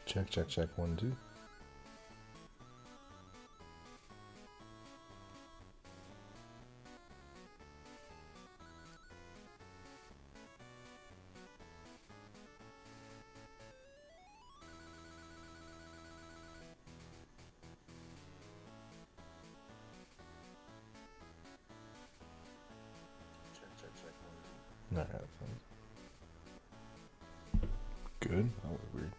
Check, check, check. 1, 2. Alright, that sounds good. That was weird.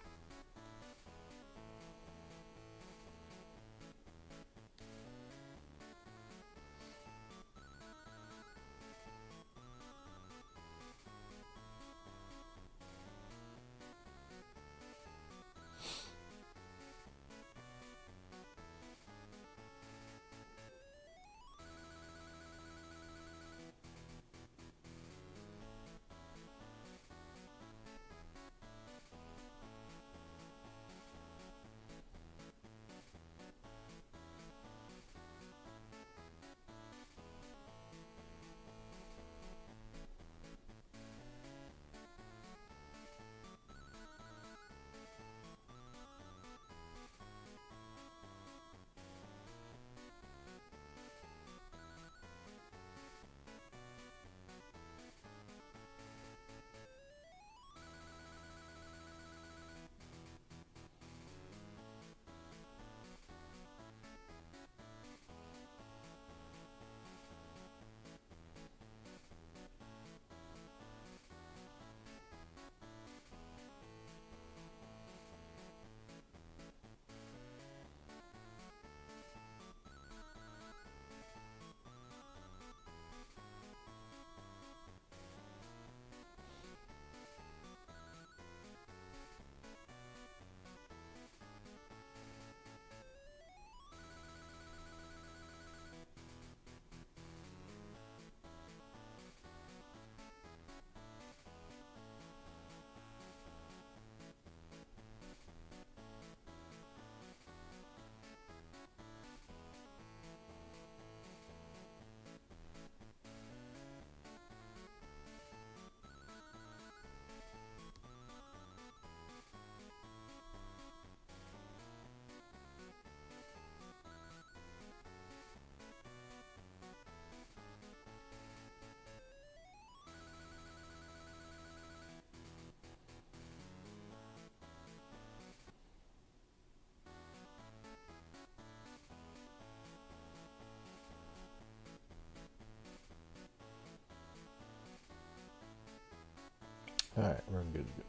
Alright, we're good to go.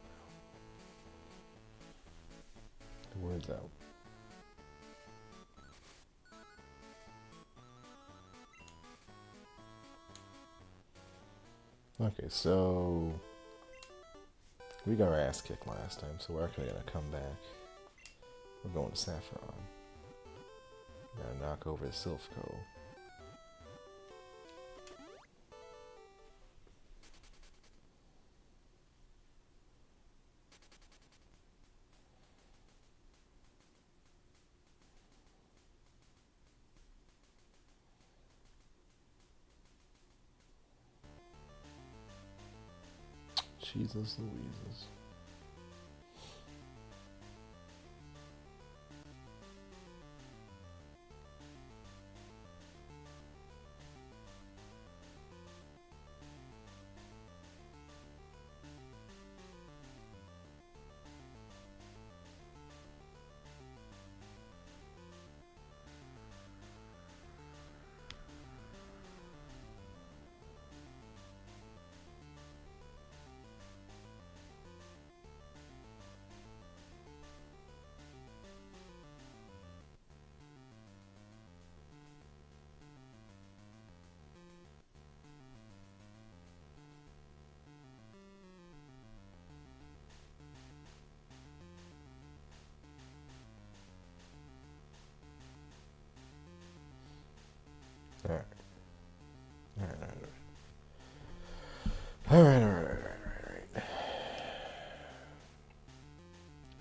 The word's out. Okay, so we got our ass kicked last time, so we're actually gonna come back. We're going to Saffron. We're gonna knock over the Silphco. Jesus Louises. Alright. Alright.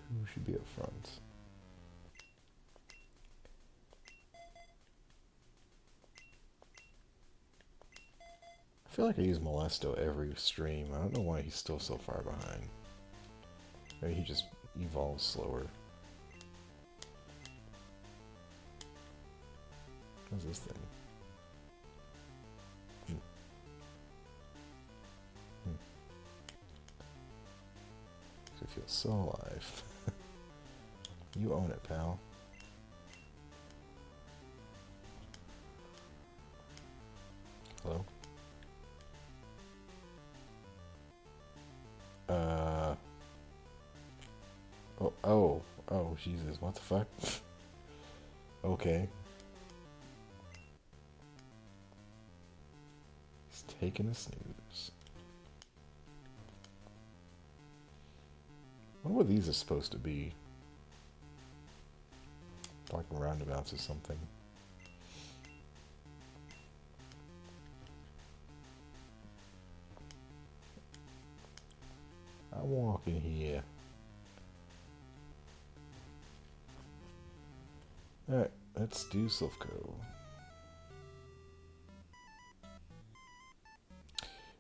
Who should be up front? I feel like I use Molesto every stream. I don't know why he's still so far behind. Maybe he just evolves slower. What's this thing? I feel so alive. You own it, pal. Hello? Oh, Jesus, what the fuck? Okay. He's taking a snooze. I wonder what these are supposed to be. Like roundabouts or something. I'm walking here. Alright, let's do Silphco.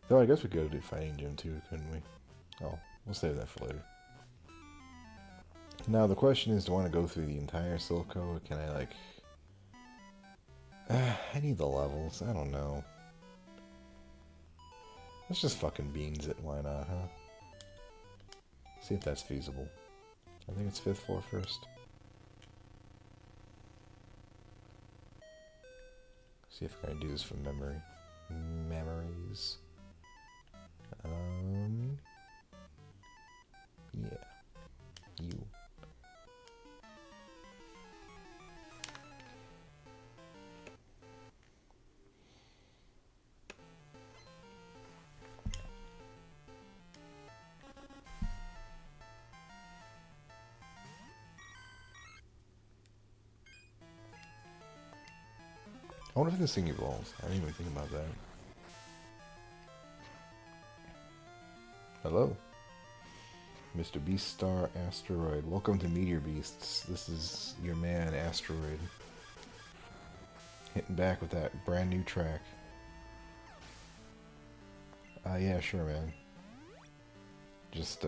Though I guess we could do Fighting Gym too, couldn't we? Oh, we'll save that for later. Now the question is, do I want to go through the entire Silphco, or can I like... I need the levels, I don't know. Let's just fucking beans it, why not, huh? See if that's feasible. I think it's 5th floor first. See if I can do this from memory. Memories. Yeah. You. I wonder if this thing evolves. I didn't even think about that. Hello. Mr. Beaststar Asteroid. Welcome to Meteor Beasts. This is your man, Asteroid. Hitting back with that brand new track. Yeah, sure, man. Just,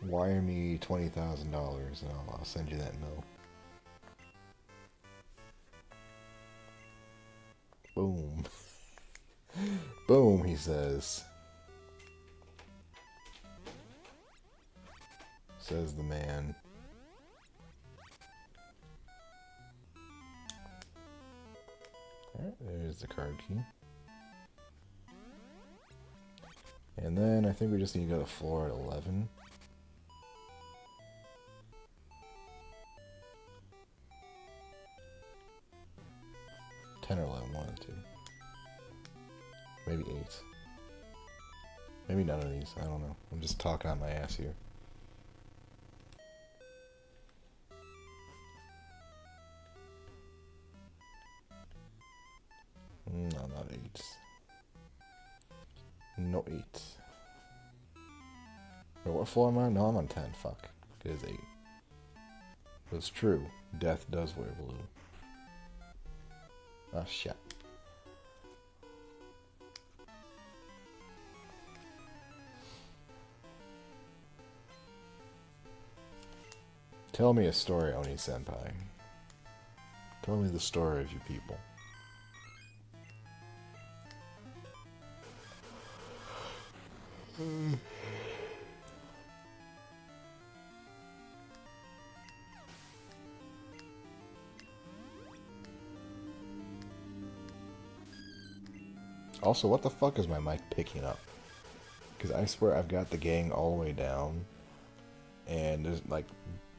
wire me $20,000 and I'll send you that note. Boom. Boom, he says. Says the man. Alright, there's the card key. And then I think we just need to go to floor at 11. Or 11, 1 and 2. Maybe 8. Maybe none of these, I don't know. I'm just talking on my ass here. No, not 8. No 8. Wait, what floor am I on? No, I'm on 10, fuck. It is 8. But it's true, death does wear blue. Ah, shit. Tell me a story, Oni-senpai. Tell me the story of you people. Also, what the fuck is my mic picking up? Because I swear I've got the gang all the way down, and there's like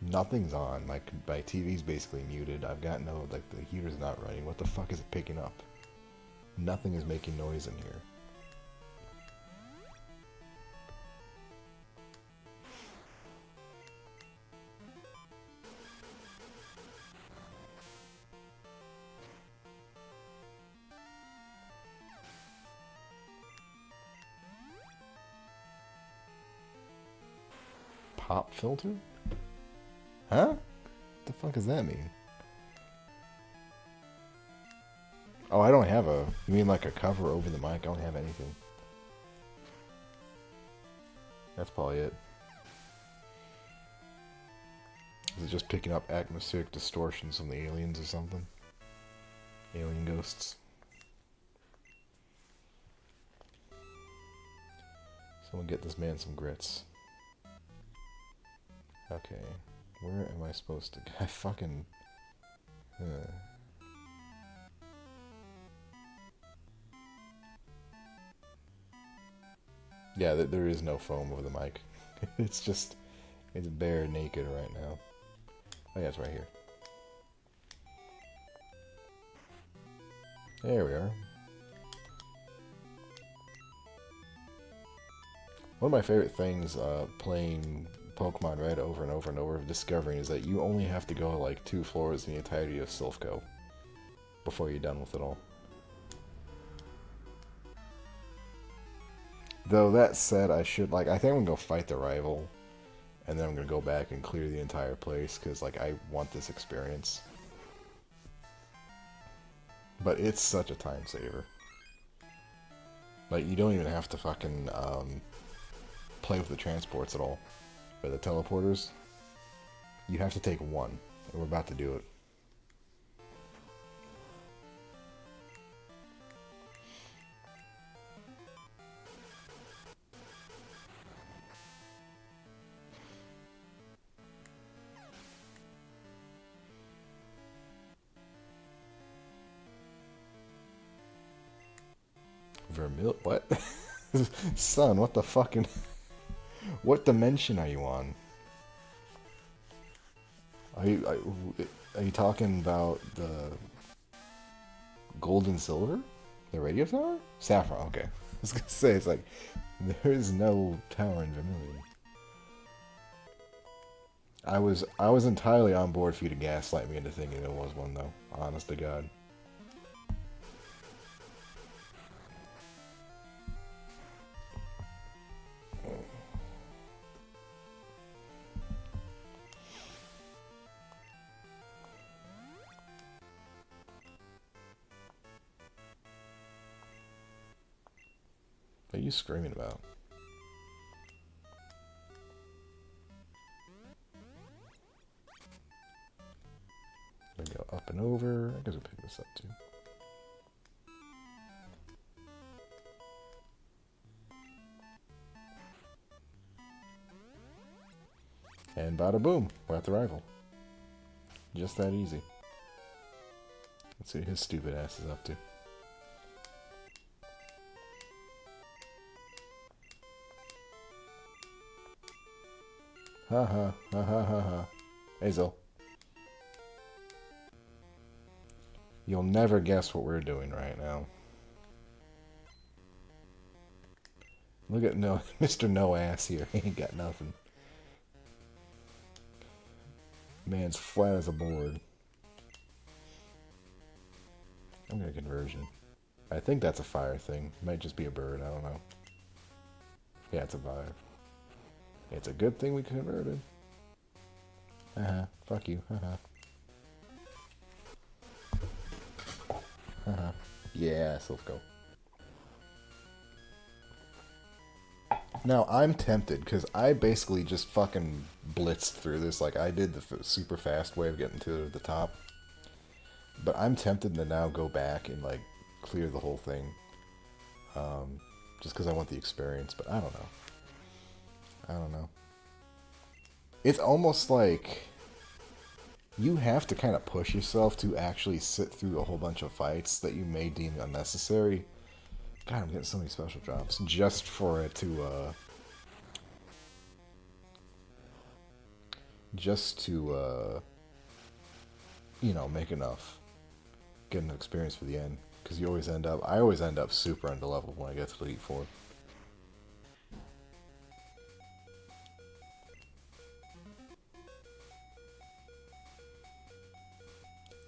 nothing's on. Like my TV's basically muted. I've got no, like the heater's not running. What the fuck is it picking up? Nothing is making noise in here. Pop filter? Huh? What the fuck does that mean? Oh, I don't have a... You mean like a cover over the mic? I don't have anything. That's probably it. Is it just picking up atmospheric distortions from the aliens or something? Alien ghosts. Someone get this man some grits. Okay, where am I supposed to go? I fucking... Yeah, there is no foam over the mic. It's just... It's bare naked right now. Oh yeah, it's right here. There we are. One of my favorite things playing Pokemon Red over and over and over, discovering, is that you only have to go like 2 floors in the entirety of Silphco before you're done with it all. Though that said, I think I'm gonna go fight the rival, and then I'm gonna go back and clear the entire place, because like I want this experience. But it's such a time saver. Like, you don't even have to fucking play with the transports at all. Or the teleporters. You have to take one, and we're about to do it. What? Son, what the fucking... What dimension are you on? Are you talking about the gold and silver? The radio tower? Saffron, okay. I was gonna say, it's like, there is no tower in Vermilion. I was entirely on board for you to gaslight me into thinking there was one, though. Honest to God. What are you screaming about? We go up and over. I guess we'll pick this up too. And bada boom, we're at the rival. Just that easy. Let's see what his stupid ass is up to. Ha ha ha ha ha ha. Hazel. You'll never guess what we're doing right now. Look at Mr. No Ass here. He ain't got nothing. Man's flat as a board. I'm gonna conversion. I think that's a fire thing. Might just be a bird, I don't know. Yeah, it's a fire. It's a good thing we converted. Haha, fuck you, haha. Haha. Yeah, Silphco. Now, I'm tempted, because I basically just fucking blitzed through this. Like, I did the super fast way of getting to the top. But I'm tempted to now go back and, like, clear the whole thing. Just because I want the experience, but I don't know. I don't know. It's almost like you have to kind of push yourself to actually sit through a whole bunch of fights that you may deem unnecessary. God, I'm getting so many special drops just for it to, you know, make enough. Get an experience for the end. Because you always end up, I always end up super underleveled when I get to the Elite Four.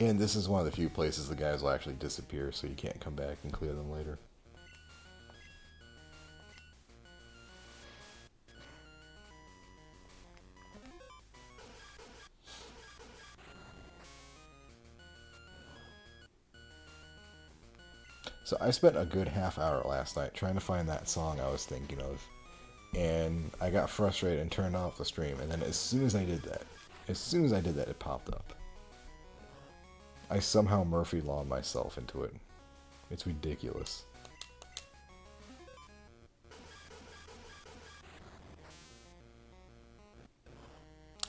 And this is one of the few places the guys will actually disappear, so you can't come back and clear them later. So I spent a good half hour last night trying to find that song I was thinking of. And I got frustrated and turned off the stream. And then as soon as I did that, it popped up. I somehow Murphy Law myself into it. It's ridiculous.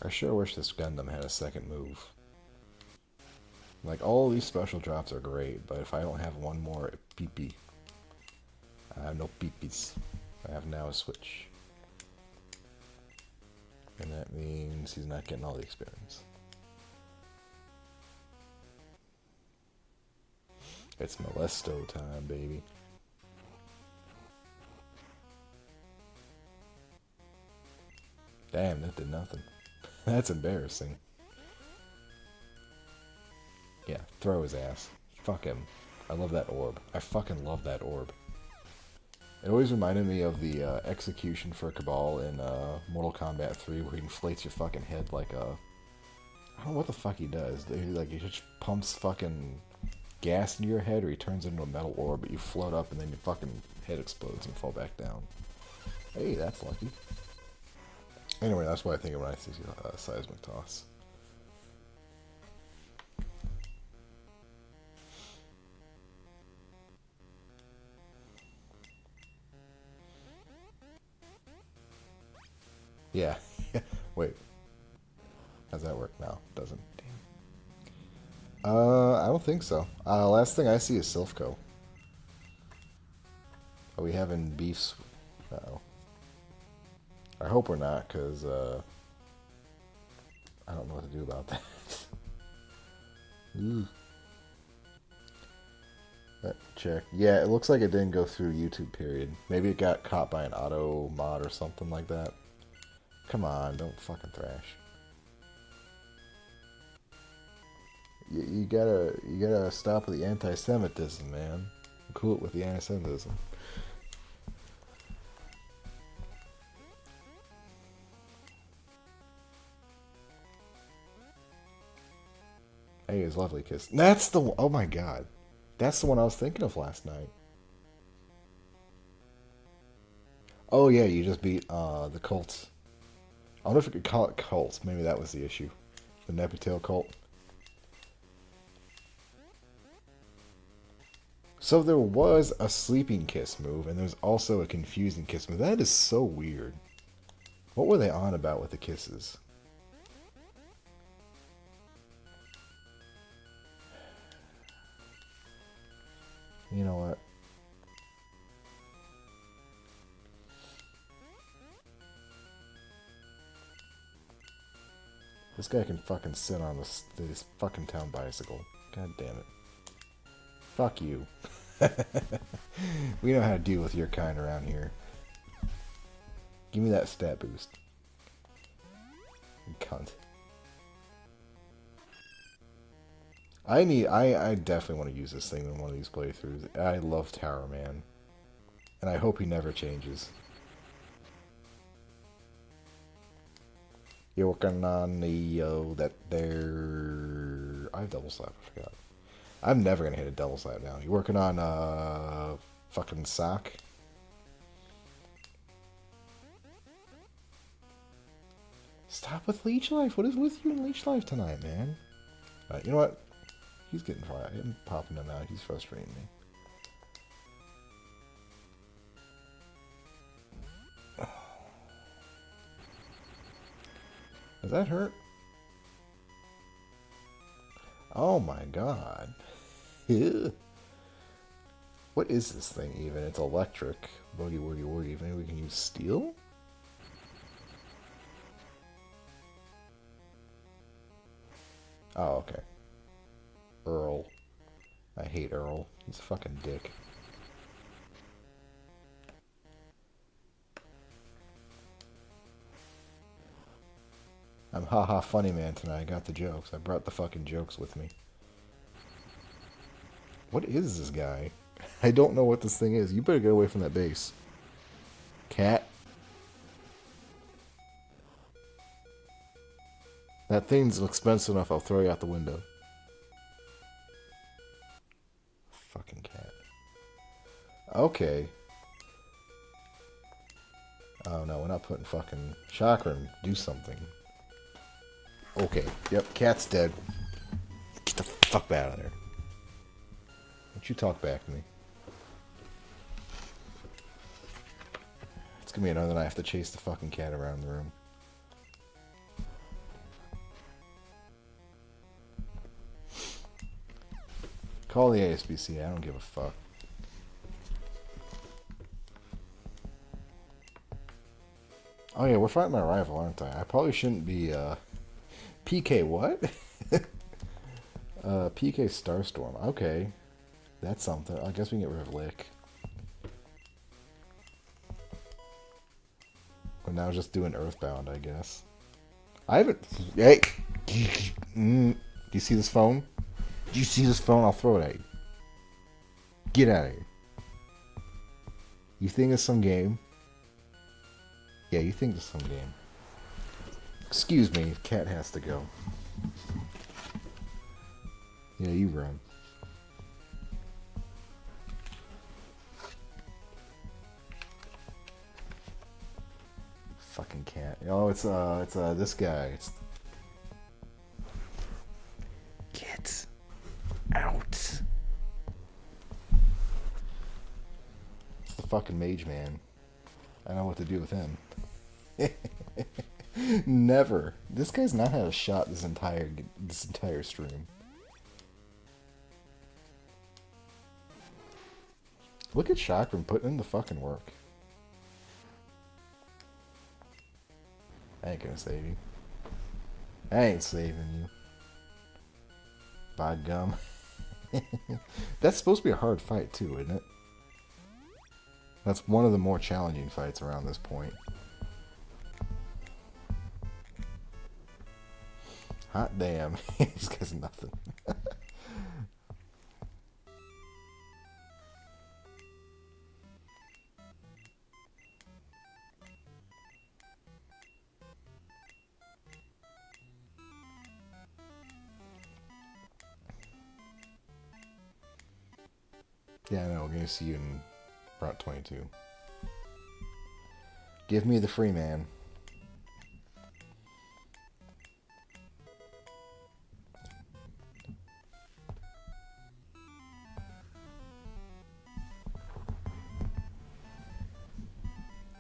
I sure wish this Gundam had a second move. Like, all these special drops are great, but if I don't have one more pee-pee, I have no pee-pees. I have now a switch. And that means he's not getting all the experience. It's Molesto time, baby. Damn, that did nothing. That's embarrassing. Yeah, throw his ass. Fuck him. I love that orb. I fucking love that orb. It always reminded me of the execution for Cabal in Mortal Kombat 3, where he inflates your fucking head like a... I don't know what the fuck he does. He just pumps fucking gas into your head, or he turns into a metal orb, but you float up and then your fucking head explodes and you fall back down. Hey, that's lucky. Anyway, that's what I think of when I see seismic toss. Yeah. Wait. How's that work? No, it doesn't. Damn. I don't think so. Last thing I see is Silphco. Are we having beefs? Uh-oh. I hope we're not, because, I don't know what to do about that. Check. Yeah, it looks like it didn't go through YouTube, period. Maybe it got caught by an auto mod or something like that. Come on, don't fucking thrash. You gotta stop with the anti-Semitism, man. Cool it with the anti-Semitism. Hey, it was lovely kiss. That's the one. Oh my god. That's the one I was thinking of last night. Oh yeah, you just beat the cults. I wonder if we could call it cults. Maybe that was the issue. The Nepitail cult. So there was a sleeping kiss move, and there's also a confusing kiss move. That is so weird. What were they on about with the kisses? You know what? This guy can fucking sit on this fucking town bicycle. God damn it. Fuck you. We know how to deal with your kind around here. Give me that stat boost. You cunt. I definitely want to use this thing in one of these playthroughs. I love Tower Man. And I hope he never changes. You're working on the, that there... I have double slap, I forgot. I'm never gonna hit a double slap now. You're working on, fucking sock? Stop with Leech Life. What is with you and Leech Life tonight, man? Alright, you know what? He's getting fired. I'm popping him out. He's frustrating me. Does that hurt? Oh my god. What is this thing even? It's electric. Boogie woogie woogie. Maybe we can use steel? Oh, okay. Earl. I hate Earl. He's a fucking dick. I'm haha funny man tonight. I got the jokes. I brought the fucking jokes with me. What is this guy? I don't know what this thing is. You better get away from that base. Cat. That thing's expensive enough, I'll throw you out the window. Fucking cat. Okay. Oh no, we're not putting fucking Chakram. Do something. Okay. Yep, cat's dead. Get the fuck fuck out of there. Don't you talk back to me. It's gonna be another night I have to chase the fucking cat around the room. Call the ASBC, I don't give a fuck. Oh yeah, we're fighting my rival, aren't I? I probably shouldn't be, PK what? PK Starstorm. Okay. That's something. I guess we can get rid of Lick. We're now just doing Earthbound, I guess. I haven't... Hey! Do you see this phone? Do you see this phone? I'll throw it at you. Get out of here. You think it's some game? Yeah, you think it's some game. Excuse me, cat has to go. Yeah, you run. Fucking cat. Oh, it's this guy. It's... Get out. It's the fucking mage man. I know what to do with him. Never. This guy's not had a shot this entire stream. Look at Chakram putting in the fucking work. I ain't gonna save you. I ain't saving you. By gum. That's supposed to be a hard fight too, isn't it? That's one of the more challenging fights around this point. Hot damn. This guy's nothing. Yeah, I know. We're gonna see you in Route 22. Give me the free man.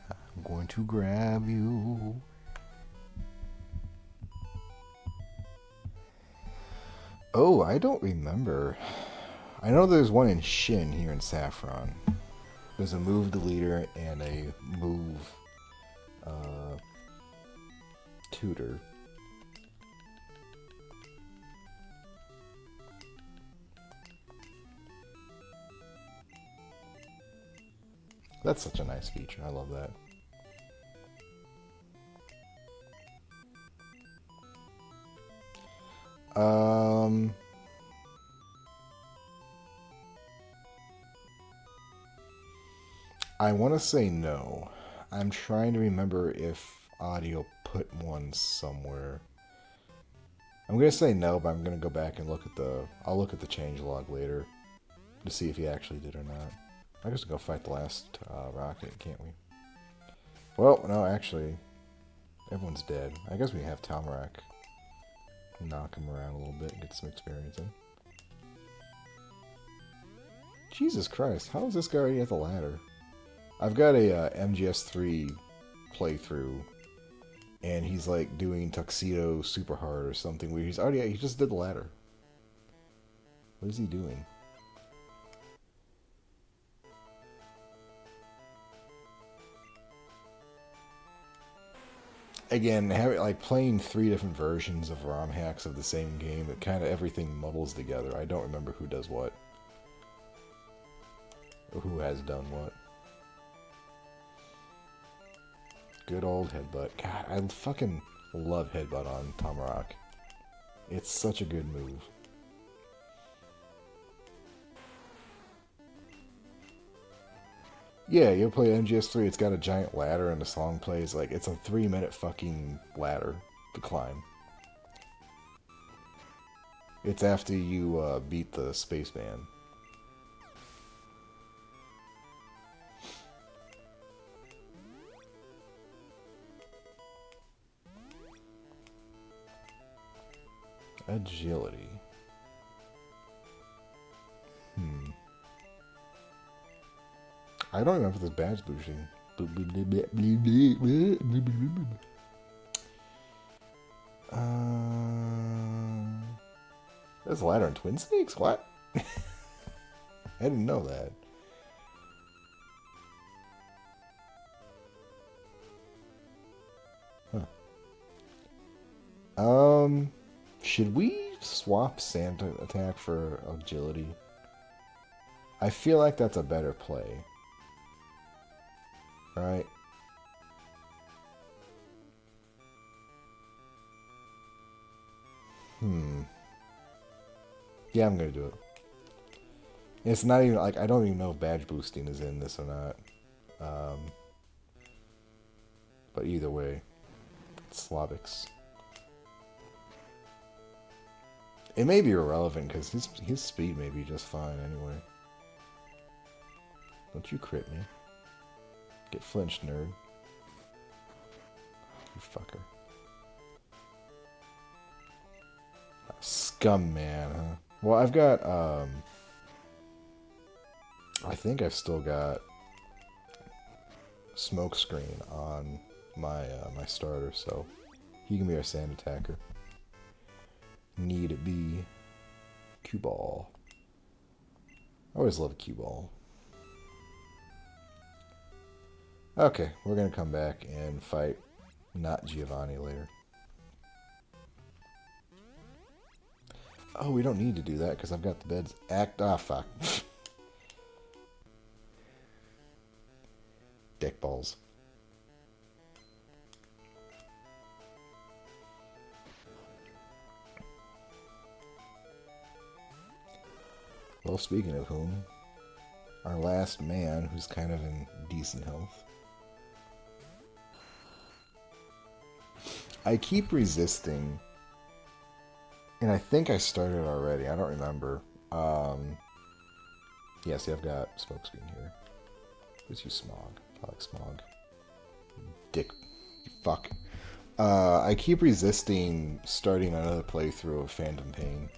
I'm going to grab you. Oh, I don't remember. I know there's one in Shin here in Saffron. There's a move deleter and a move tutor. That's such a nice feature. I love that. I want to say no. I'm trying to remember if Audio put one somewhere. I'm going to say no, but I'm going to go back and look at the... I'll look at the changelog later to see if he actually did or not. I guess we'll go fight the last rocket, can't we? Well, no, actually, everyone's dead. I guess we have Talmarak. Knock him around a little bit and get some experience in. Jesus Christ, how is this guy already at the ladder? I've got a MGS3 playthrough, and he's like doing Tuxedo super hard or something where he's already, he just did the ladder. What is he doing? Again, having like playing 3 different versions of ROM hacks of the same game, it kind of everything muddles together. I don't remember who does what. Or who has done what. Good old headbutt. God, I fucking love headbutt on Tomahawk. It's such a good move. Yeah, you'll play MGS3, it's got a giant ladder and the song plays, like, it's a 3-minute fucking ladder to climb. It's after you beat the spaceman. Agility. I don't remember this badge boosting. There's a ladder and twin snakes? What? I didn't know that. Huh. Should we swap sand attack for agility? I feel like that's a better play. Right? Yeah, I'm gonna do it. It's not even, like, I don't even know if badge boosting is in this or not. But either way, Slavics. It may be irrelevant, because his speed may be just fine anyway. Don't you crit me. Get flinched, nerd. You fucker. Scum man, huh? Well, I've got, I think I've still got Smokescreen on my my starter, so he can be our sand attacker. Need it be cue ball. I always love a cue ball. Okay, we're gonna come back and fight not Giovanni later. Oh, we don't need to do that because I've got the beds fuck. Dick balls. Well, speaking of whom, our last man, who's kind of in decent health. I keep resisting, and I think I started already. I don't remember. Yeah, see, I've got Smokescreen here. Who's you, Smog? I like Smog. Dick. Fuck. I keep resisting starting another playthrough of Phantom Pain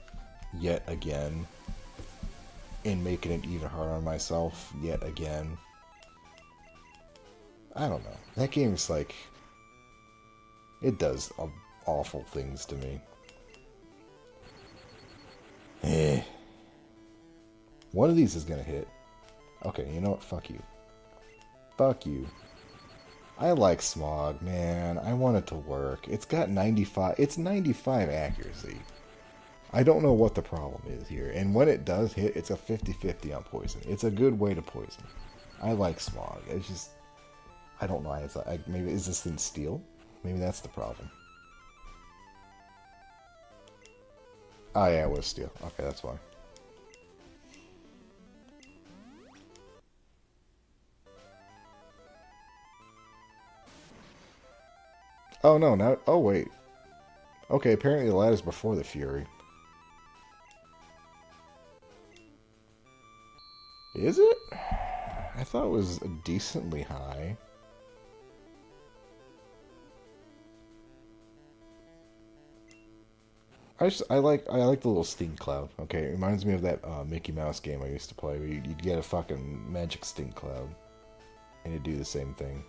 yet again. And making it even harder on myself yet again. I don't know. That game's like... It does awful things to me. One of these is gonna hit. Okay, you know what? Fuck you. Fuck you. I like Smog, man. I want it to work. It's got 95... It's 95 accuracy. I don't know what the problem is here. And when it does hit, it's a 50-50 on poison. It's a good way to poison. I like Smog. It's just... I don't know. Maybe is this in steel? Maybe that's the problem. Oh yeah, it was steel. Okay, that's why. Oh no, now... Oh wait. Okay, apparently the ladder's before the Fury. Is it? I thought it was decently high. I like the little stink cloud. Okay, it reminds me of that Mickey Mouse game I used to play where you'd get a fucking magic stink cloud and it'd do the same thing.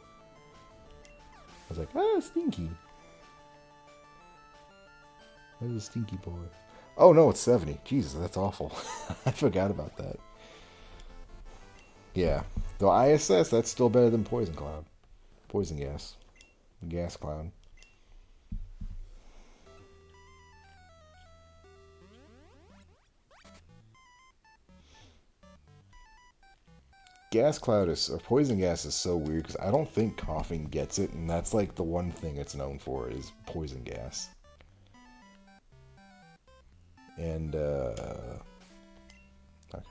I was like, ah, stinky. There's a stinky boy. Oh no, it's 70. Jesus, that's awful. I forgot about that. Yeah. Though ISS, that's still better than Poison Cloud. Poison Gas. Gas Cloud. Gas Cloud is, or Poison Gas is so weird because I don't think coughing gets it, and that's like the one thing it's known for is Poison Gas. And, okay,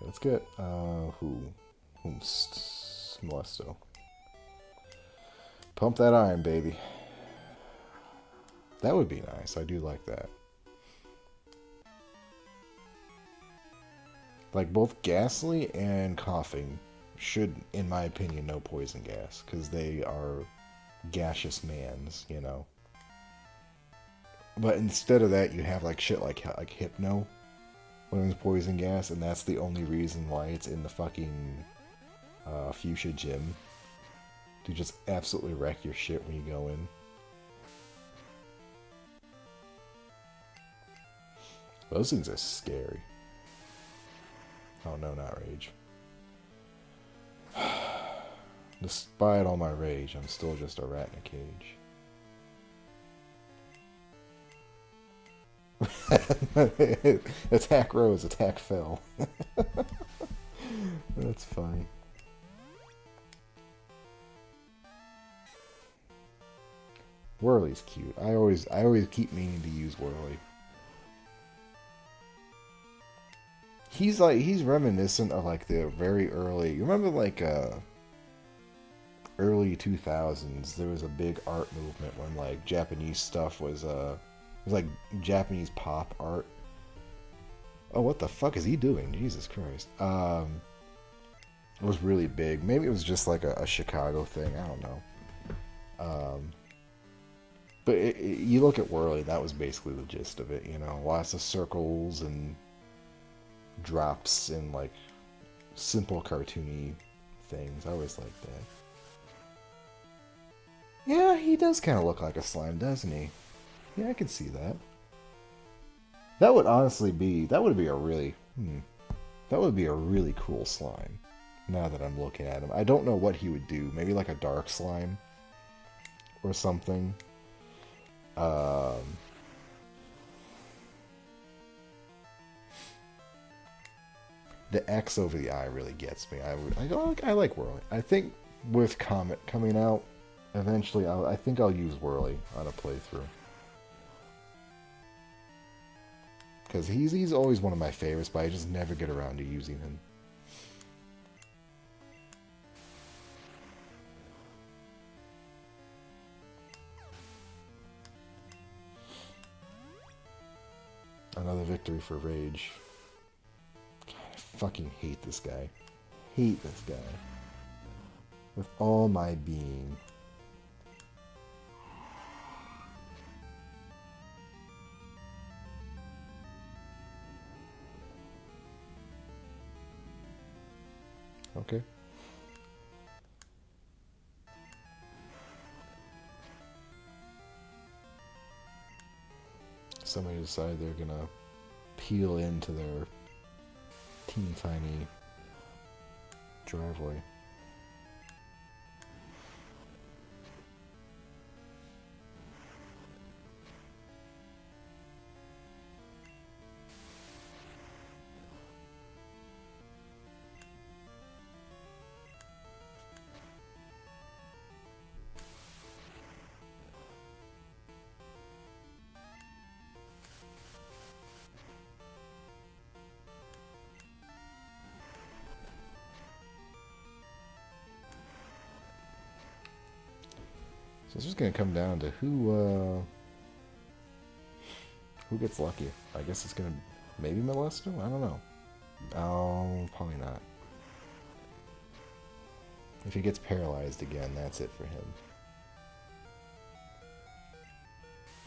let's get, Molesto. Pump that iron, baby. That would be nice. I do like that. Like, both Ghastly and Coughing should, in my opinion, know Poison Gas, because they are gaseous mans, you know. But instead of that, you have like shit like Hypno, when it's Poison Gas, and that's the only reason why it's in the fucking Fuchsia Gym to just absolutely wreck your shit when you go in. Those things are scary. Oh no, not rage. Despite all my rage, I'm still just a rat in a cage. Attack rose, attack fell. That's funny. Whirly's cute. I always keep meaning to use Whirly. He's reminiscent of like the very early. You remember like early 2000s? There was a big art movement when like Japanese stuff was it was like Japanese pop art. Oh, what the fuck is he doing? Jesus Christ. It was really big. Maybe it was just like a Chicago thing. I don't know. But you look at Whirly, that was basically the gist of it. You know, lots of circles and drops and like simple cartoony things. I always liked that. Yeah, he does kind of look like a slime, doesn't he? Yeah, I can see that. That would honestly be, that would be a really cool slime. Now that I'm looking at him, I don't know what he would do. Maybe like a dark slime or something. The X over the eye really gets me. I like Whirly. I think with Comet coming out, eventually I think I'll use Whirly on a playthrough. Because he's always one of my favorites, but I just never get around to using him. Another victory for Rage. God, I fucking hate this guy. Hate this guy. With all my being. Okay. Somebody decided they're gonna peel into their teeny tiny driveway. So it's just gonna come down to who gets lucky. I guess it's gonna maybe Molesto? I don't know. Oh, probably not. If he gets paralyzed again, that's it for him.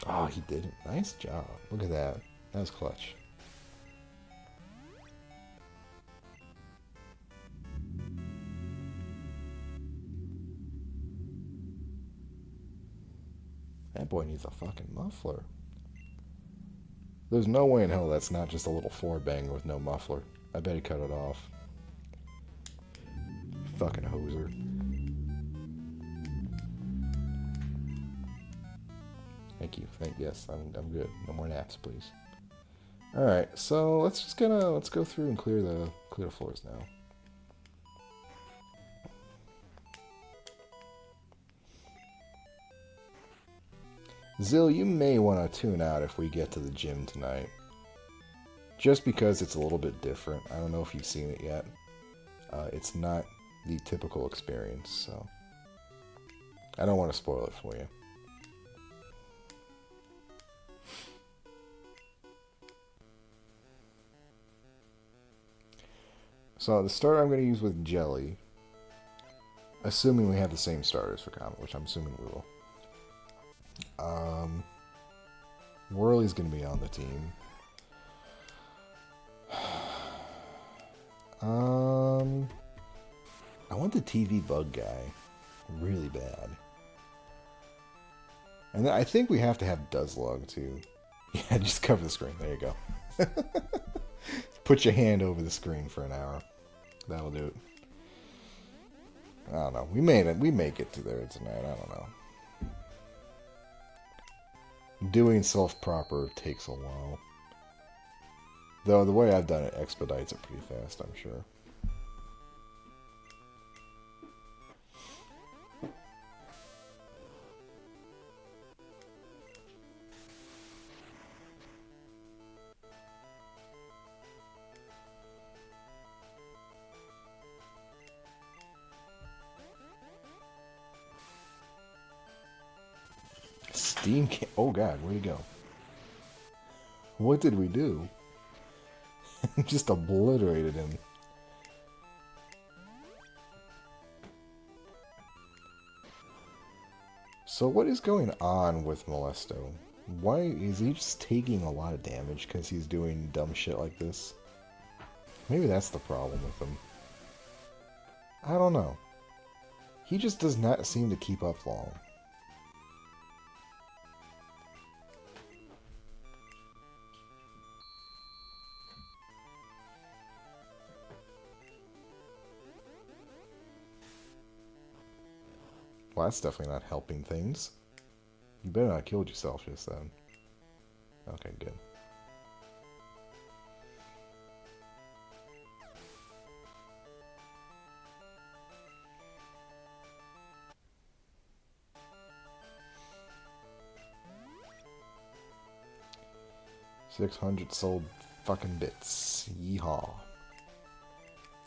Oh, he did it. Nice job. Look at that. That was clutch. That boy needs a fucking muffler. There's no way in hell that's not just a little floor banger with no muffler. I bet he cut it off. Fucking hoser. Thank you. Yes, I'm good. No more naps, please. All right, so let's go through and clear the floors now. Zill, you may want to tune out if we get to the gym tonight. Just because it's a little bit different. I don't know if you've seen it yet. It's not the typical experience, so I don't want to spoil it for you. So the starter I'm going to use with Jelly, assuming we have the same starters for Comet, which I'm assuming we will. Whirly's going to be on the team. I want the TV bug guy really bad. And I think we have to have Duzlug too. Yeah, just cover the screen. There you go. Put your hand over the screen for an hour. That'll do it. I don't know. We made it. We may get to there tonight. I don't know. Doing self-proper takes a while. Though the way I've done it expedites it pretty fast, I'm sure. Steam can— oh god, where'd he go? What did we do? Just obliterated him. So what is going on with Molesto? Why is he just taking a lot of damage because he's doing dumb shit like this? Maybe that's the problem with him. I don't know. He just does not seem to keep up long. Well, that's definitely not helping things. You better not have killed yourself just then. Okay, good. $600 sold fucking bits. Yeehaw.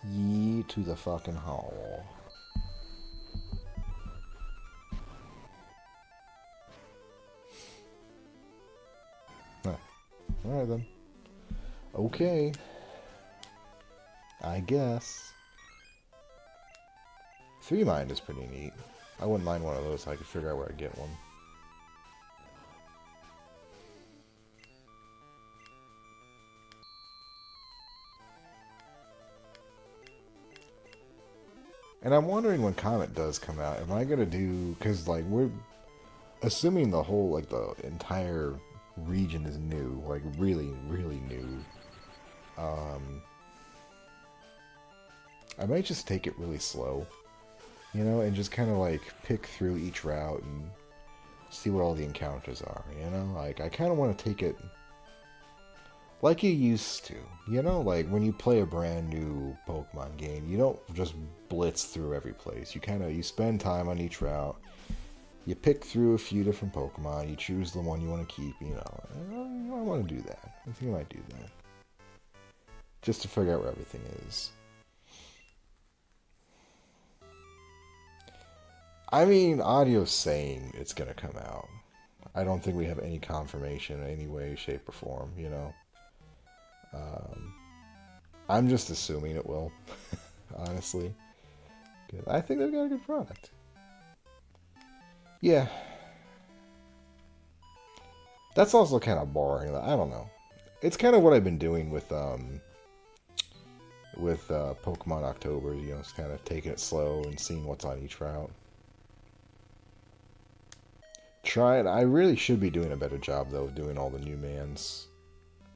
Yee to the fucking haw. Alright then. Okay. I guess. 3-mind is pretty neat. I wouldn't mind one of those so I could figure out where I'd get one. And I'm wondering when Comet does come out, am I gonna do, because like we're assuming the whole, like the entire region is new, like really, really new. I might just take it really slow, you know, and just kind of like pick through each route and see what all the encounters are, you know? Like, I kind of want to take it like you used to, you know? Like, when you play a brand new Pokemon game, you don't just blitz through every place. You spend time on each route. You pick through a few different Pokemon. You choose the one you want to keep, you know. I want to do that. I think I might do that. Just to figure out where everything is. I mean, audio's saying it's going to come out. I don't think we have any confirmation in any way, shape, or form, you know. I'm just assuming it will, honestly. I think they've got a good product. Yeah. That's also kind of boring. I don't know. It's kind of what I've been doing with Pokemon October, you know, just kind of taking it slow and seeing what's on each route. Try it. I really should be doing a better job, though, of doing all the new mans.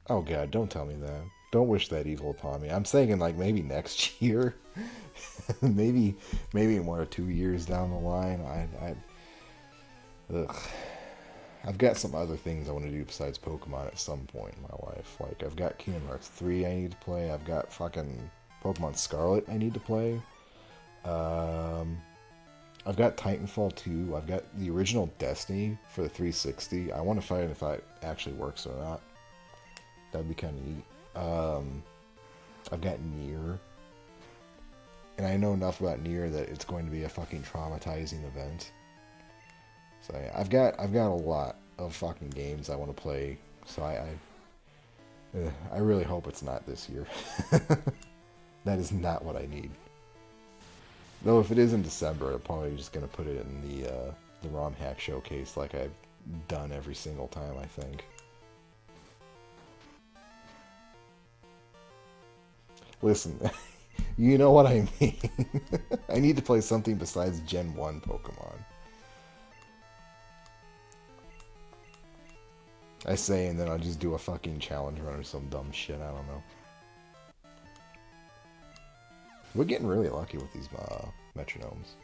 Oh, God, don't tell me that. Don't wish that evil upon me. I'm thinking, like, maybe next year. maybe in 1 or 2 years down the line. Ugh. I've got some other things I want to do besides Pokemon at some point in my life. Like, I've got Kingdom Hearts 3 I need to play. I've got fucking Pokemon Scarlet I need to play. I've got Titanfall 2. I've got the original Destiny for the 360. I want to find if that actually works or not. That'd be kind of neat. I've got Nier. And I know enough about Nier that it's going to be a fucking traumatizing event. So yeah, I've got a lot of fucking games I want to play. So I really hope it's not this year. That is not what I need. Though if it is in December, I'm probably just gonna put it in the ROM hack showcase like I've done every single time, I think. Listen, You know what I mean. I need to play something besides Gen 1 Pokemon. I say, and then I'll just do a fucking challenge run or some dumb shit. I don't know. We're getting really lucky with these metronomes.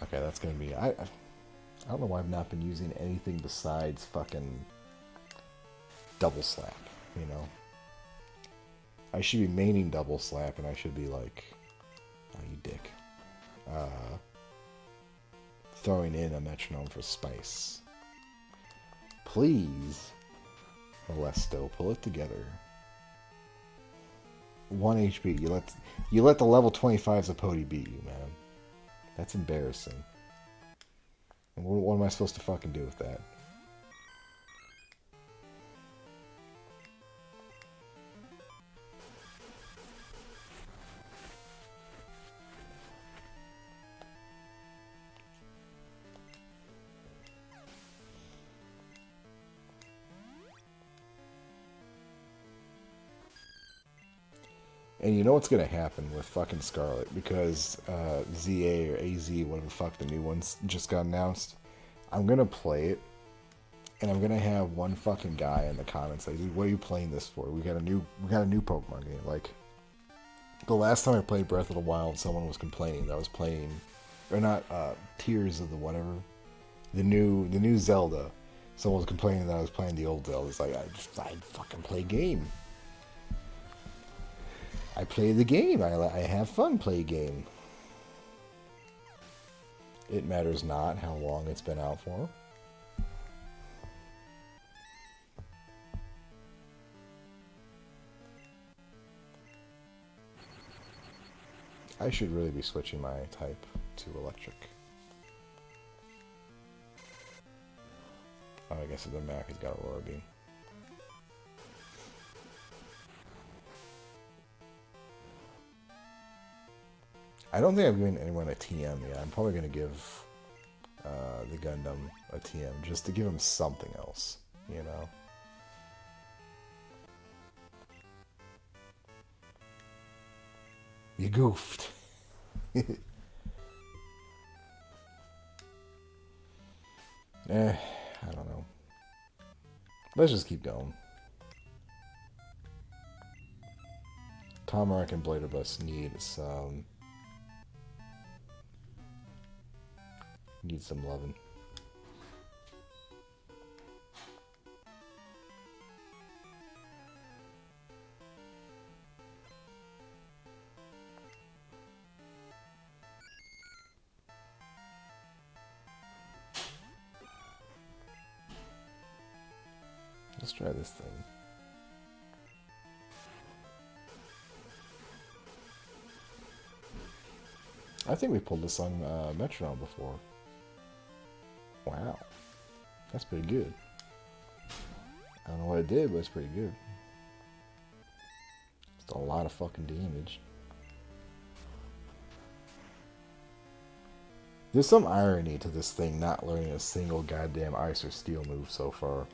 Okay, that's gonna be... I don't know why I've not been using anything besides fucking double slap, you know? I should be maining double slap, and I should be like, oh, you dick. Throwing in a metronome for spice. Please, Molesto, pull it together. 1 HP. You let the level 25's Apodi beat you, man. That's embarrassing. And what am I supposed to fucking do with that? And you know what's gonna happen with fucking Scarlet, because ZA or AZ, whatever the fuck the new ones just got announced. I'm gonna play it, and I'm gonna have one fucking guy in the comments like, dude, what are you playing this for? We got a new Pokemon game. Like, the last time I played Breath of the Wild, someone was complaining that I was playing, or not, Tears of the whatever, the new Zelda. Someone was complaining that I was playing the old Zelda. It's like, I fucking play game. I play the game. I have fun play game. It matters not how long it's been out for. I should really be switching my type to electric. Oh, I guess the Mac has got Aurora Beam. I don't think I've given anyone a TM yet. I'm probably going to give the Gundam a TM just to give him something else, you know? You goofed. I don't know. Let's just keep going. Tomarak and Bladerbus need some... Need some loving. Let's try this thing. I think we pulled this on Metronome before. Wow. That's pretty good. I don't know what it did, but it's pretty good. It's a lot of fucking damage. There's some irony to this thing not learning a single goddamn ice or steel move so far.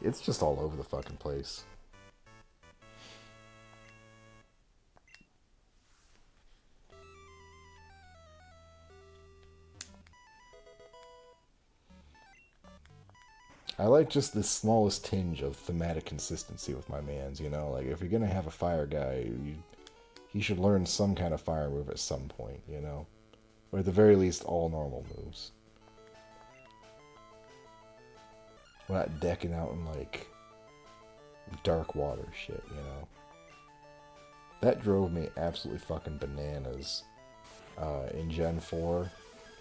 It's just all over the fucking place. I like just the smallest tinge of thematic consistency with my mans, you know? Like, if you're gonna have a fire guy, he should learn some kind of fire move at some point, you know? Or at the very least, all normal moves. We're not decking out in, like, dark water shit, you know? That drove me absolutely fucking bananas in Gen 4.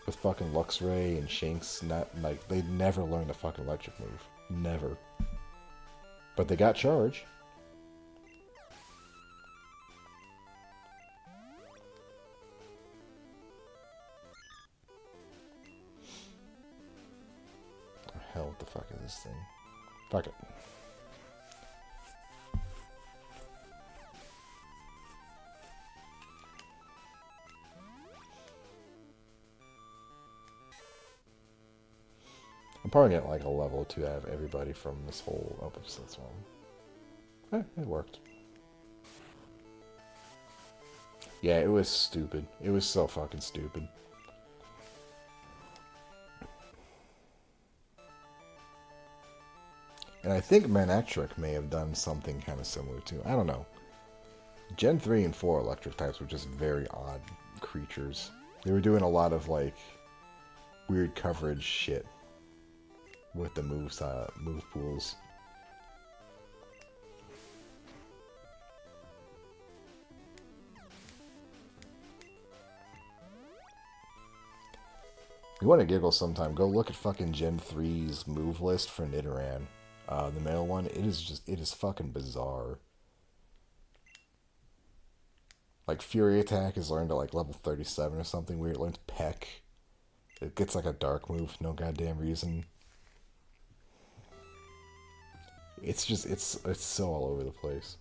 With fucking Luxray and Shanks, not like they never learned a fucking electric move. Never. But they got charge. Oh, hell, what the fuck is this thing? Fuck it. I'm probably getting like a level to have everybody from this whole episode. It worked. Yeah, it was stupid. It was so fucking stupid. And I think Manectric may have done something kind of similar too. I don't know. Gen 3 and 4 electric types were just very odd creatures. They were doing a lot of like weird coverage shit with the move pools. You want to giggle sometime, go look at fucking Gen 3's move list for Nidoran. The male one, it is fucking bizarre. Like, Fury Attack is learned at like level 37 or something weird. It learns Peck. It gets like a dark move for no goddamn reason. It's just, it's so all over the place.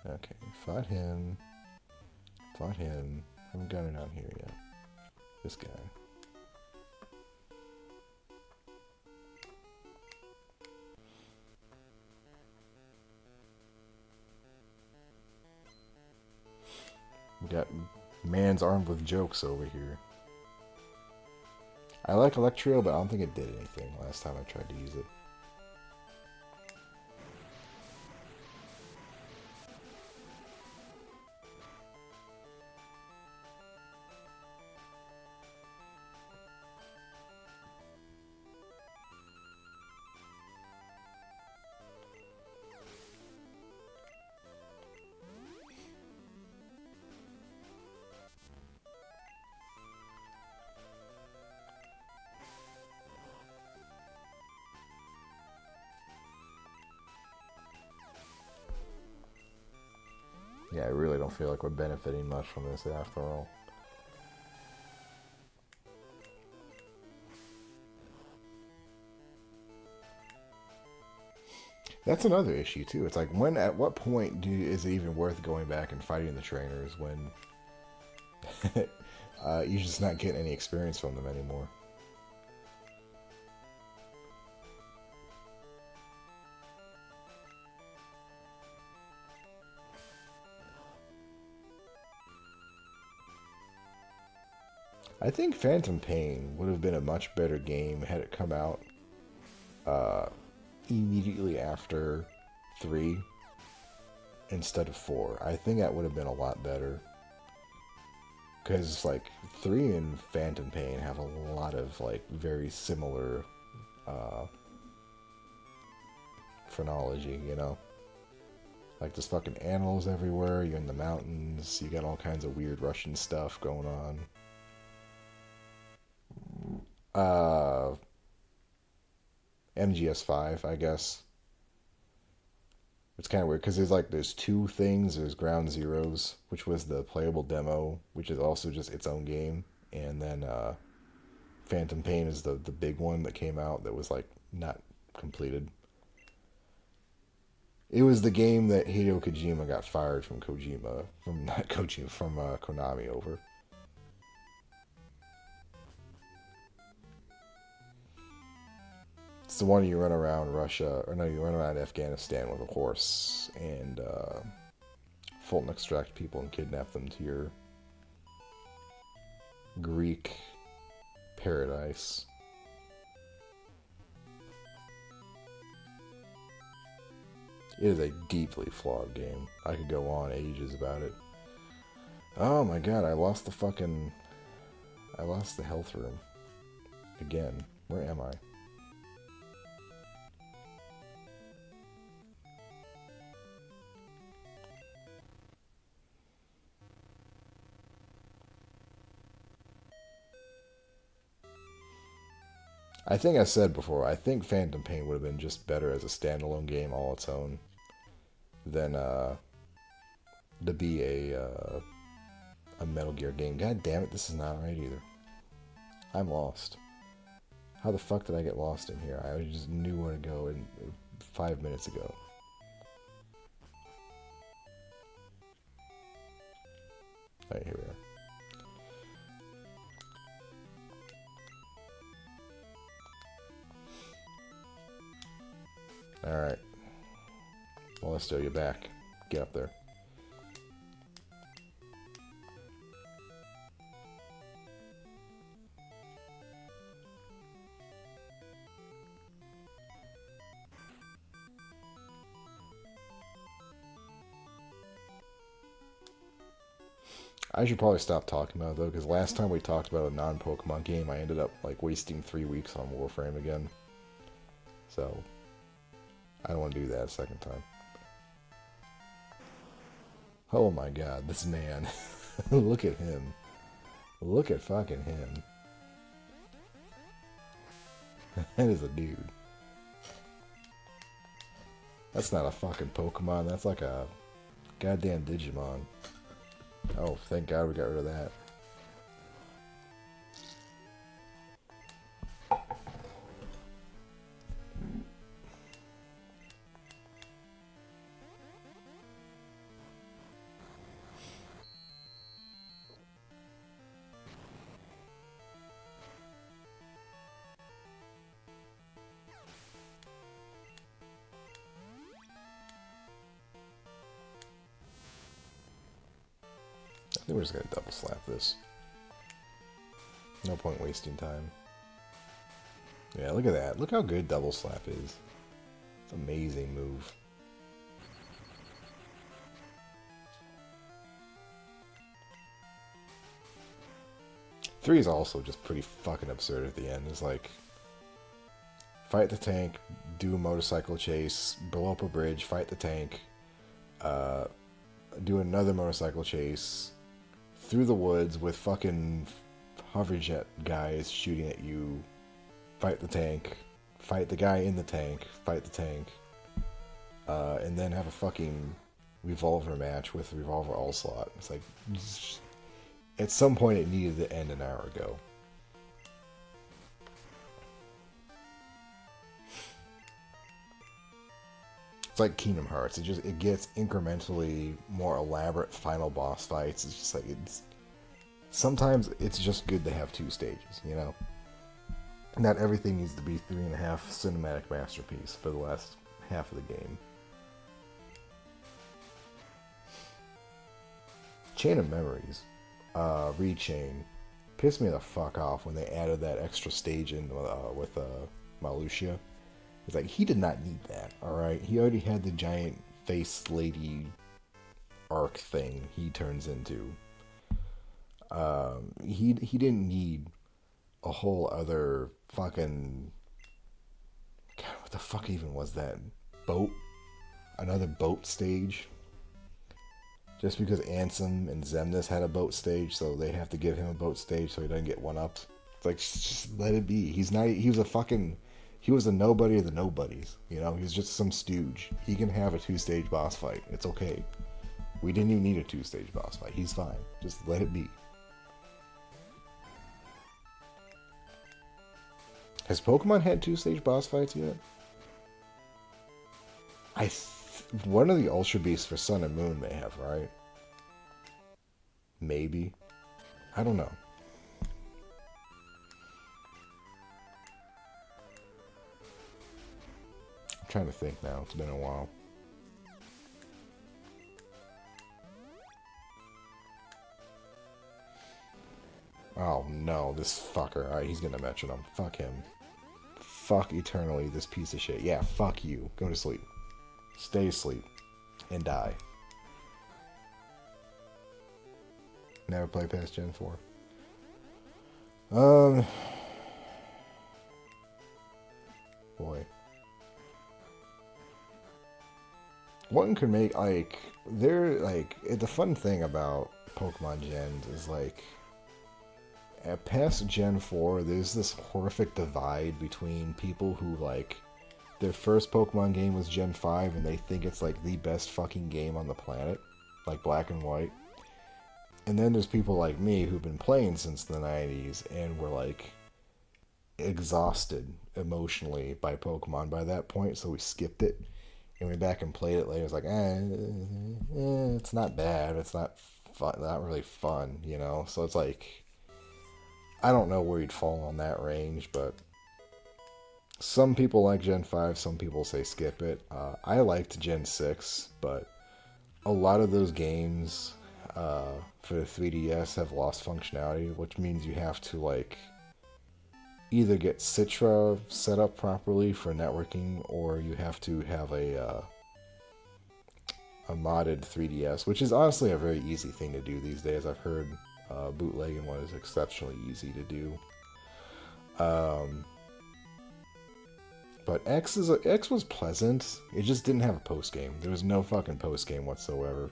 Okay, fought him. Fought him. Haven't got it on here yet. This guy. We got man's armed with jokes over here. I like Electrio, but I don't think it did anything last time I tried to use it. Yeah, I really don't feel like we're benefiting much from this after all. That's another issue too. It's like at what point is it even worth going back and fighting the trainers when you're just not getting any experience from them anymore? I think Phantom Pain would have been a much better game had it come out immediately after 3 instead of 4. I think that would have been a lot better. Because, like, 3 and Phantom Pain have a lot of, like, very similar phrenology, you know? Like, there's fucking animals everywhere, you're in the mountains, you got all kinds of weird Russian stuff going on. MGS5, I guess. It's kind of weird because there's two things. There's Ground Zeroes, which was the playable demo, which is also just its own game, and then Phantom Pain is the big one that came out that was like not completed. It was the game that Hideo Kojima got fired from Konami over. It's the one you run around Russia, or no, you run around Afghanistan with a horse and Fulton extract people and kidnap them to your Greek paradise. It is a deeply flawed game. I could go on ages about it. Oh my god, I lost the health room. Again. Where am I? I think I said before, I think Phantom Pain would have been just better as a standalone game all its own than to be a Metal Gear game. God damn it, this is not right either. I'm lost. How the fuck did I get lost in here? I just knew where to go 5 minutes ago. Callisto, you're back. Get up there. I should probably stop talking about it, though, because last time we talked about a non-Pokemon game, I ended up, like, wasting 3 weeks on Warframe again. So, I don't want to do that a second time. Oh my god, this man. Look at him. Look at fucking him. That is a dude. That's not a fucking Pokemon, that's like a goddamn Digimon. Oh, thank God we got rid of that. I think we're just gonna double slap this. No point wasting time. Yeah, look at that. Look how good double slap is. It's an amazing move. Three is also just pretty fucking absurd at the end. It's like, fight the tank, do a motorcycle chase, blow up a bridge, fight the tank, do another motorcycle chase, through the woods with fucking hoverjet guys shooting at you, fight the tank, fight the guy in the tank, fight the tank, and then have a fucking revolver match with revolver onslaught. It's like, at some point it needed to end an hour ago. It's like Kingdom Hearts. It gets incrementally more elaborate final boss fights. It's just like sometimes it's just good to have 2 stages, you know? Not everything needs to be 3.5 cinematic masterpiece for the last half of the game. Chain of Memories, Rechain, pissed me the fuck off when they added that extra stage in with Malusia. It's like, he did not need that, alright? He already had the giant face lady arc thing he turns into. He didn't need a whole other fucking... God, what the fuck even was that? Boat? Another boat stage? Just because Ansem and Xemnas had a boat stage, so they have to give him a boat stage so he doesn't get one-upped. It's like, just let it be. He was a nobody of the nobodies, you know? He's just some stooge. He can have a 2-stage boss fight. It's okay. We didn't even need a 2-stage boss fight. He's fine. Just let it be. Has Pokemon had 2-stage boss fights yet? One of the Ultra Beasts for Sun and Moon may have, right? Maybe. I don't know. I'm trying to think now. It's been a while. Oh no, this fucker. Alright, he's gonna mention him. Fuck him. Fuck eternally, this piece of shit. Yeah, fuck you. Go to sleep. Stay asleep. And die. Never play past Gen 4. Boy. One could make, like, the fun thing about Pokemon Gens is, like, at past Gen 4, there's this horrific divide between people who, like, their first Pokemon game was Gen 5 and they think it's, like, the best fucking game on the planet. Like Black and White. And then there's people like me who've been playing since the 90s and were, like, exhausted emotionally by Pokemon by that point, so we skipped it. And we back and played it later. It's like, it's not bad. It's not fun, not really fun, you know? So it's like, I don't know where you'd fall on that range, but some people like Gen 5, some people say skip it. I liked Gen 6, but a lot of those games for the 3DS have lost functionality, which means you have to like either get Citra set up properly for networking, or you have to have a modded 3DS, which is honestly a very easy thing to do these days. I've heard bootlegging one is exceptionally easy to do. But X was pleasant. It just didn't have a post game. There was no fucking post game whatsoever.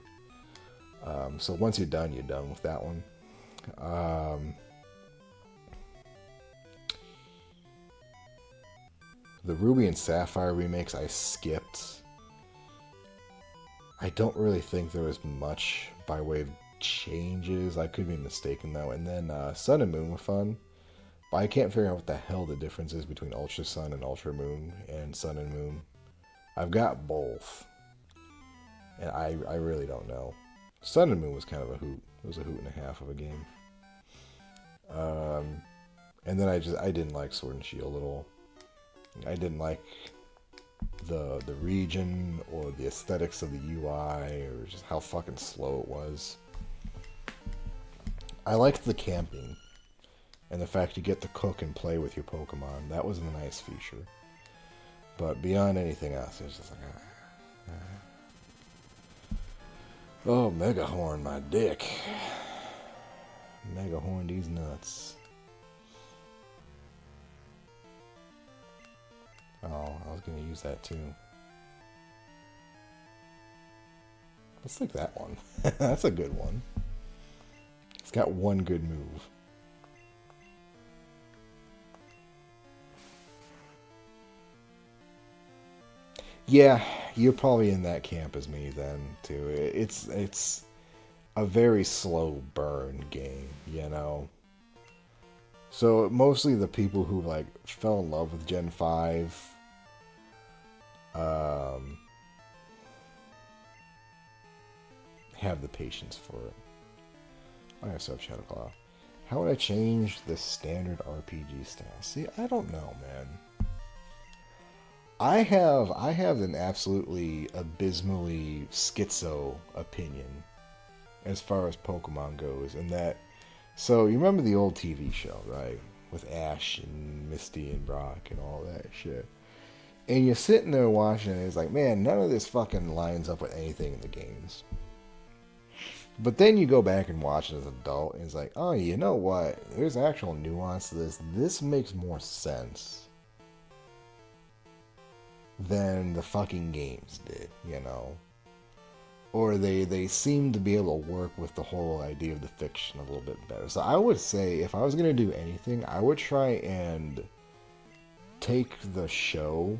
So once you're done with that one. The Ruby and Sapphire remakes I skipped. I don't really think there was much by way of changes. I could be mistaken though. And then Sun and Moon were fun. But I can't figure out what the hell the difference is between Ultra Sun and Ultra Moon and Sun and Moon. I've got both. And I really don't know. Sun and Moon was kind of a hoot. It was a hoot and a half of a game. And then I didn't like Sword and Shield at all. I didn't like the region or the aesthetics of the UI or just how fucking slow it was. I liked the camping and the fact you get to cook and play with your Pokemon. That was a nice feature. But beyond anything else, it was just like, oh, Mega Horn, my dick. Mega Horn these nuts. Oh, I was going to use that too. Let's take that one. That's a good one. It's got one good move. Yeah, you're probably in that camp as me then too. It's a very slow burn game, you know. So mostly the people who like fell in love with Gen 5 have the patience for it. I have sub Shadow Claw. How would I change the standard RPG style? See, I don't know, man. I have an absolutely abysmally schizo opinion as far as Pokemon goes, and that. So you remember the old TV show, right? With Ash and Misty and Brock and all that shit. And you're sitting there watching it, and it's like, man, none of this fucking lines up with anything in the games. But then you go back and watch it as an adult, and it's like, oh, you know what? There's actual nuance to this. This makes more sense than the fucking games did, you know? Or they seem to be able to work with the whole idea of the fiction a little bit better. So I would say, if I was going to do anything, I would try and take the show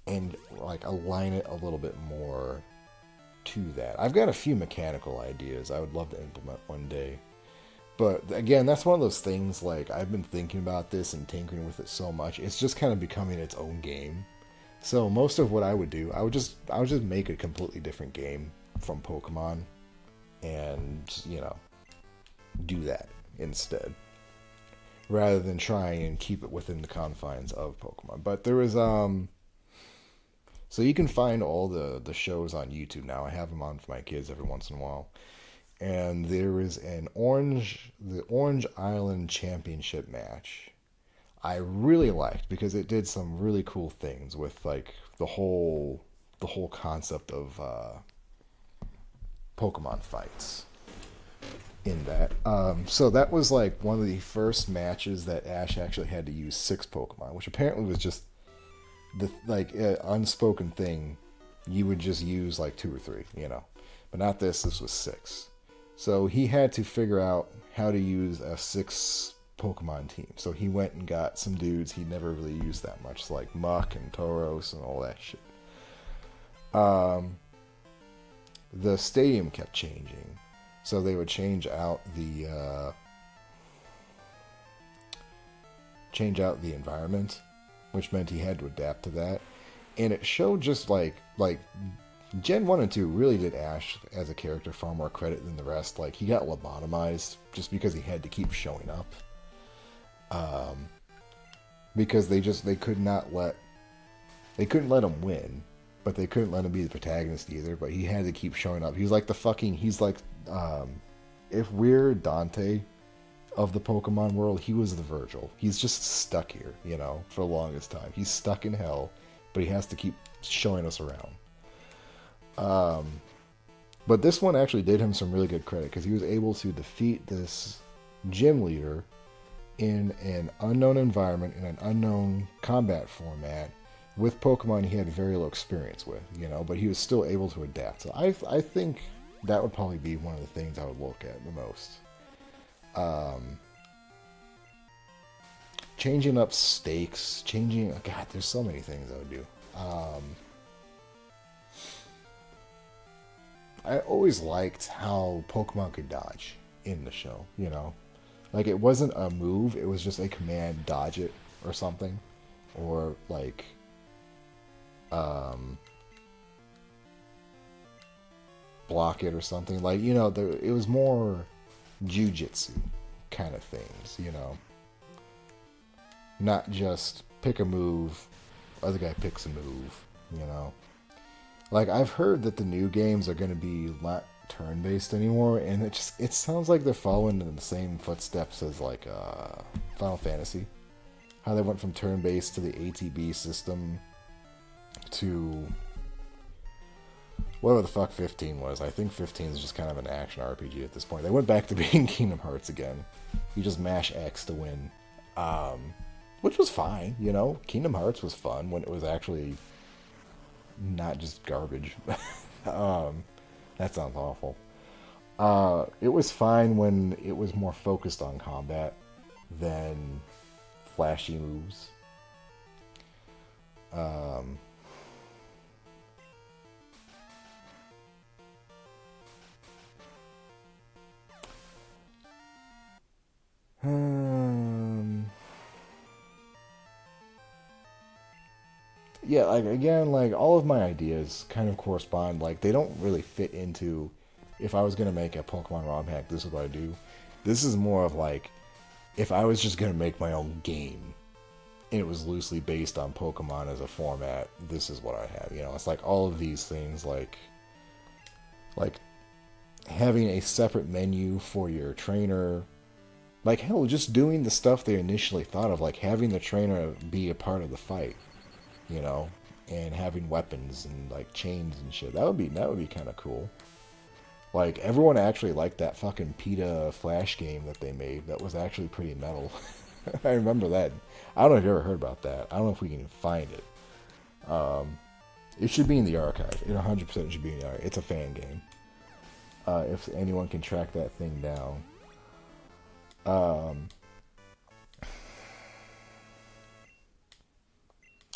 and like align it a little bit more to that. I've got a few mechanical ideas I would love to implement one day. But again, that's one of those things, like, I've been thinking about this and tinkering with it so much, it's just kind of becoming its own game. So most of what I would do, I would just make a completely different game from Pokemon and, you know, do that instead, rather than try and keep it within the confines of Pokemon. But there is so you can find all the shows on YouTube now. I have them on for my kids every once in a while. And there is the Orange Island Championship match. I really liked because it did some really cool things with like the whole concept of Pokemon fights in that. So that was like one of the first matches that Ash actually had to use 6 Pokemon, which apparently was just the unspoken thing. You would just use like 2 or 3, you know, but not this. This was 6. So he had to figure out how to use a 6 Pokemon team. So he went and got some dudes he never really used that much, like Muck and Tauros and all that shit. The stadium kept changing. So they would change out the environment, which meant he had to adapt to that. And it showed just like Gen 1 and 2 really did Ash as a character far more credit than the rest. Like, he got lobotomized just because he had to keep showing up. because they could not let they couldn't let him win, but they couldn't let him be the protagonist either. But he had to keep showing up. He's like the fucking. He's like, if we're Dante of the Pokemon world, he was the Virgil. He's just stuck here, for the longest time. He's stuck in hell, but he has to keep showing us around. But this one actually did him some really good credit because he was able to defeat this gym leader in an unknown environment, in an unknown combat format, with Pokemon he had very low experience with, but he was still able to adapt. So I think that would probably be one of the things I would look at the most. Changing up stakes, God, there's so many things I would do. I always liked how Pokemon could dodge in the show, Like, it wasn't a move, it was just a command, dodge it, or something. Or, like, block it or something. Like, it was more jujitsu kind of things, Not just pick a move, other guy picks a move, Like, I've heard that the new games are going to be not turn-based anymore, and it sounds like they're following in the same footsteps as, like, Final Fantasy. How they went from turn-based to the ATB system to whatever the fuck 15 was. I think 15 is just kind of an action RPG at this point. They went back to being Kingdom Hearts again. You just mash X to win. Which was fine, Kingdom Hearts was fun when it was actually not just garbage. That sounds awful. It was fine when it was more focused on combat than flashy moves. Yeah, like, again, like, all of my ideas kind of correspond. Like, they don't really fit into, if I was going to make a Pokemon ROM hack, this is what I do. This is more of, like, if I was just going to make my own game, and it was loosely based on Pokemon as a format, this is what I have. It's like all of these things, like having a separate menu for your trainer. Like, hell, just doing the stuff they initially thought of, like having the trainer be a part of the fight. And having weapons and, like, chains and shit. That would be kind of cool. Like, everyone actually liked that fucking PETA Flash game that they made. That was actually pretty metal. I remember that. I don't know if you ever heard about that. I don't know if we can find it. It should be in the archive. It 100% should be in the archive. It's a fan game. If anyone can track that thing down.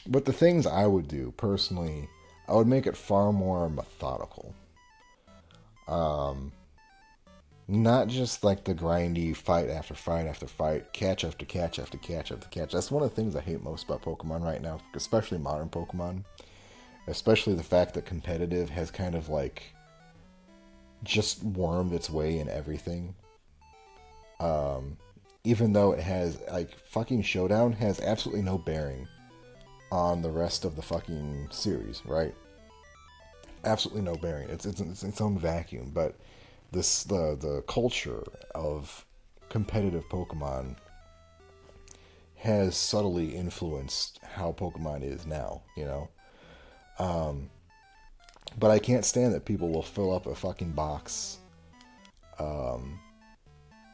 But the things I would do, personally, I would make it far more methodical. Not just like the grindy fight after fight after fight, catch after catch after catch after catch. That's one of the things I hate most about Pokemon right now, especially modern Pokemon. Especially the fact that competitive has kind of, like, just wormed its way in everything. Even though it has, like, fucking Showdown has absolutely no bearing on the rest of the fucking series, right? Absolutely no bearing. It's its own vacuum, but the culture of competitive Pokemon has subtly influenced how Pokemon is now, But I can't stand that people will fill up a fucking box of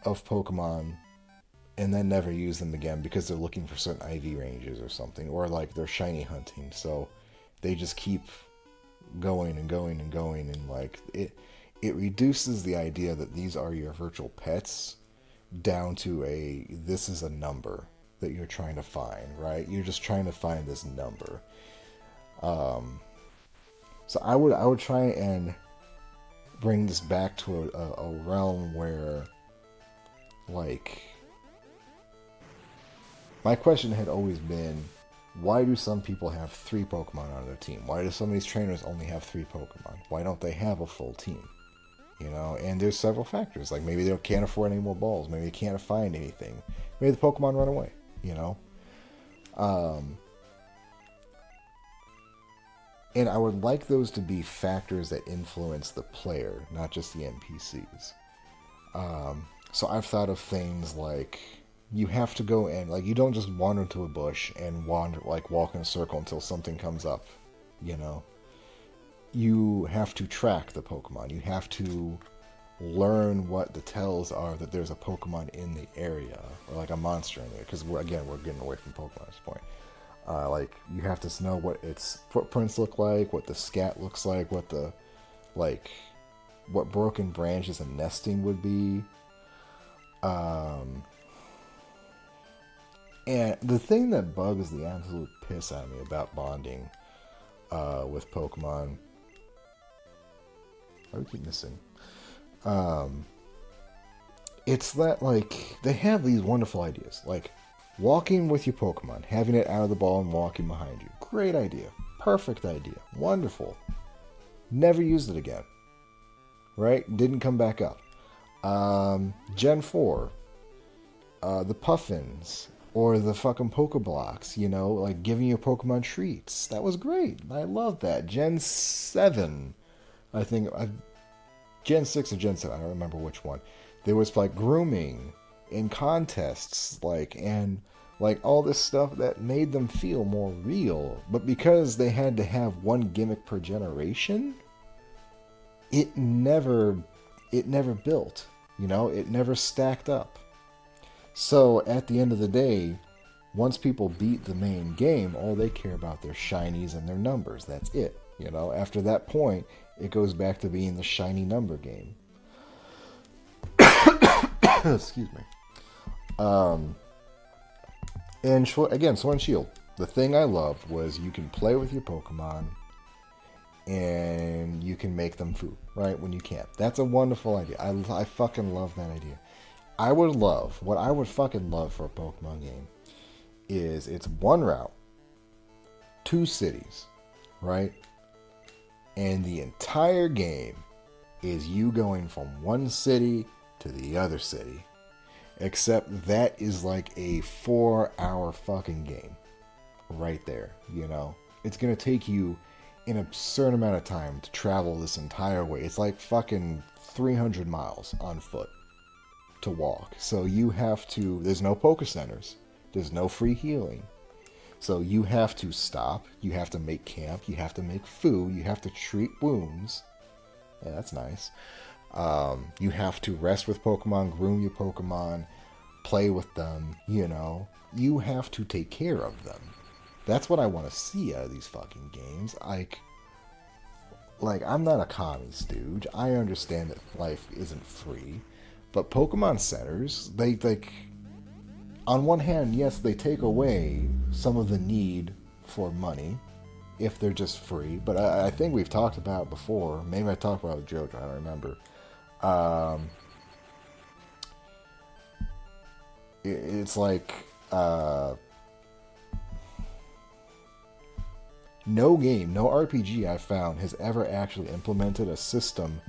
Pokemon and then never use them again because they're looking for certain IV ranges or something, or like they're shiny hunting, so they just keep going and going and going, and like it reduces the idea that these are your virtual pets down to this is a number that you're trying to find, right? You're just trying to find this number. So I would try and bring this back to a realm where, like, my question had always been, why do some people have 3 Pokemon on their team? Why do some of these trainers only have 3 Pokemon? Why don't they have a full team? And there's several factors. Like, maybe they can't afford any more balls. Maybe they can't find anything. Maybe the Pokemon run away, Um, and I would like those to be factors that influence the player, not just the NPCs. So I've thought of things like you have to go in, like you don't just wander into a bush and wander, like walk in a circle until something comes up, you know. You have to track the Pokemon. You have to learn what the tells are that there's a Pokemon in the area, or like a monster in there, because we're getting away from Pokemon at this point. Like you have to know what its footprints look like, what the scat looks like, what the like, what broken branches and nesting would be. And the thing that bugs the absolute piss out of me about bonding with Pokemon, I would keep missing. It's that like they have these wonderful ideas, like walking with your Pokemon, having it out of the ball and walking behind you. Great idea, perfect idea, wonderful. Never used it again. Right? Didn't come back up. Gen 4, the Puffins, or the fucking Pokeblocks, you know, like giving your Pokemon treats. That was great. I love that. Gen 7, I think, Gen 6 or Gen 7, I don't remember which one. There was like grooming in contests, like, and like all this stuff that made them feel more real. But because they had to have one gimmick per generation, it never built, you know, it never stacked up. So at the end of the day, once people beat the main game, all they care about their shinies and their numbers. That's it. You know, after that point, it goes back to being the shiny number game. Excuse me. And again, Sword and Shield. The thing I loved was you can play with your Pokemon and you can make them food, right, when you camp. That's a wonderful idea. I fucking love that idea. What I would fucking love for a Pokemon game is it's one route, 2 cities, right? And the entire game is you going from one city to the other city. Except that is like a 4-hour fucking game. Right there, you know? It's gonna take you an absurd amount of time to travel this entire way. It's like fucking 300 miles on foot to walk. So you have to, there's no Poke Centers. There's no free healing. So you have to stop. You have to make camp. You have to make food. You have to treat wounds. Yeah, that's nice. You have to rest with Pokemon, groom your Pokemon, play with them, you know. You have to take care of them. That's what I want to see out of these fucking games. Like, I'm not a commie stooge. I understand that life isn't free. But Pokemon centers, they on one hand, yes, they take away some of the need for money if they're just free. But I think we've talked about it before. Maybe I talked about it with JoJo, I don't remember. It's like no game, no RPG I've found has ever actually implemented a system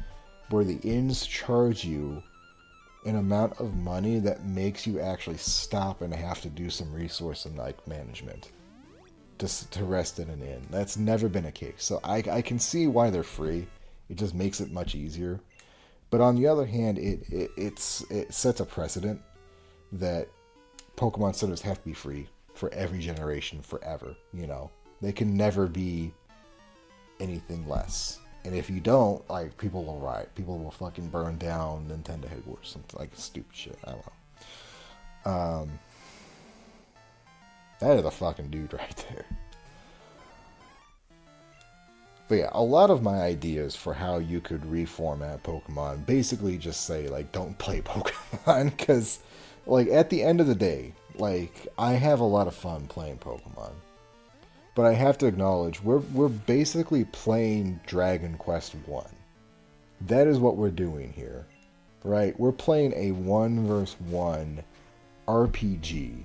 where the inns charge you an amount of money that makes you actually stop and have to do some resource and like management just to rest in an inn. That's never been a case. So I can see why they're free. It just makes it much easier. But on the other hand, it sets a precedent that Pokemon centers have to be free for every generation forever. You know, they can never be anything less. And if you don't, like, people will riot. People will fucking burn down Nintendo headquarters. Something like stupid shit. I don't know. That is a fucking dude right there. But yeah, a lot of my ideas for how you could reformat Pokemon basically just say, like, don't play Pokemon. Because, like, at the end of the day, like, I have a lot of fun playing Pokemon. But I have to acknowledge, we're basically playing Dragon Quest 1. That is what we're doing here, right? We're playing a 1v1 RPG,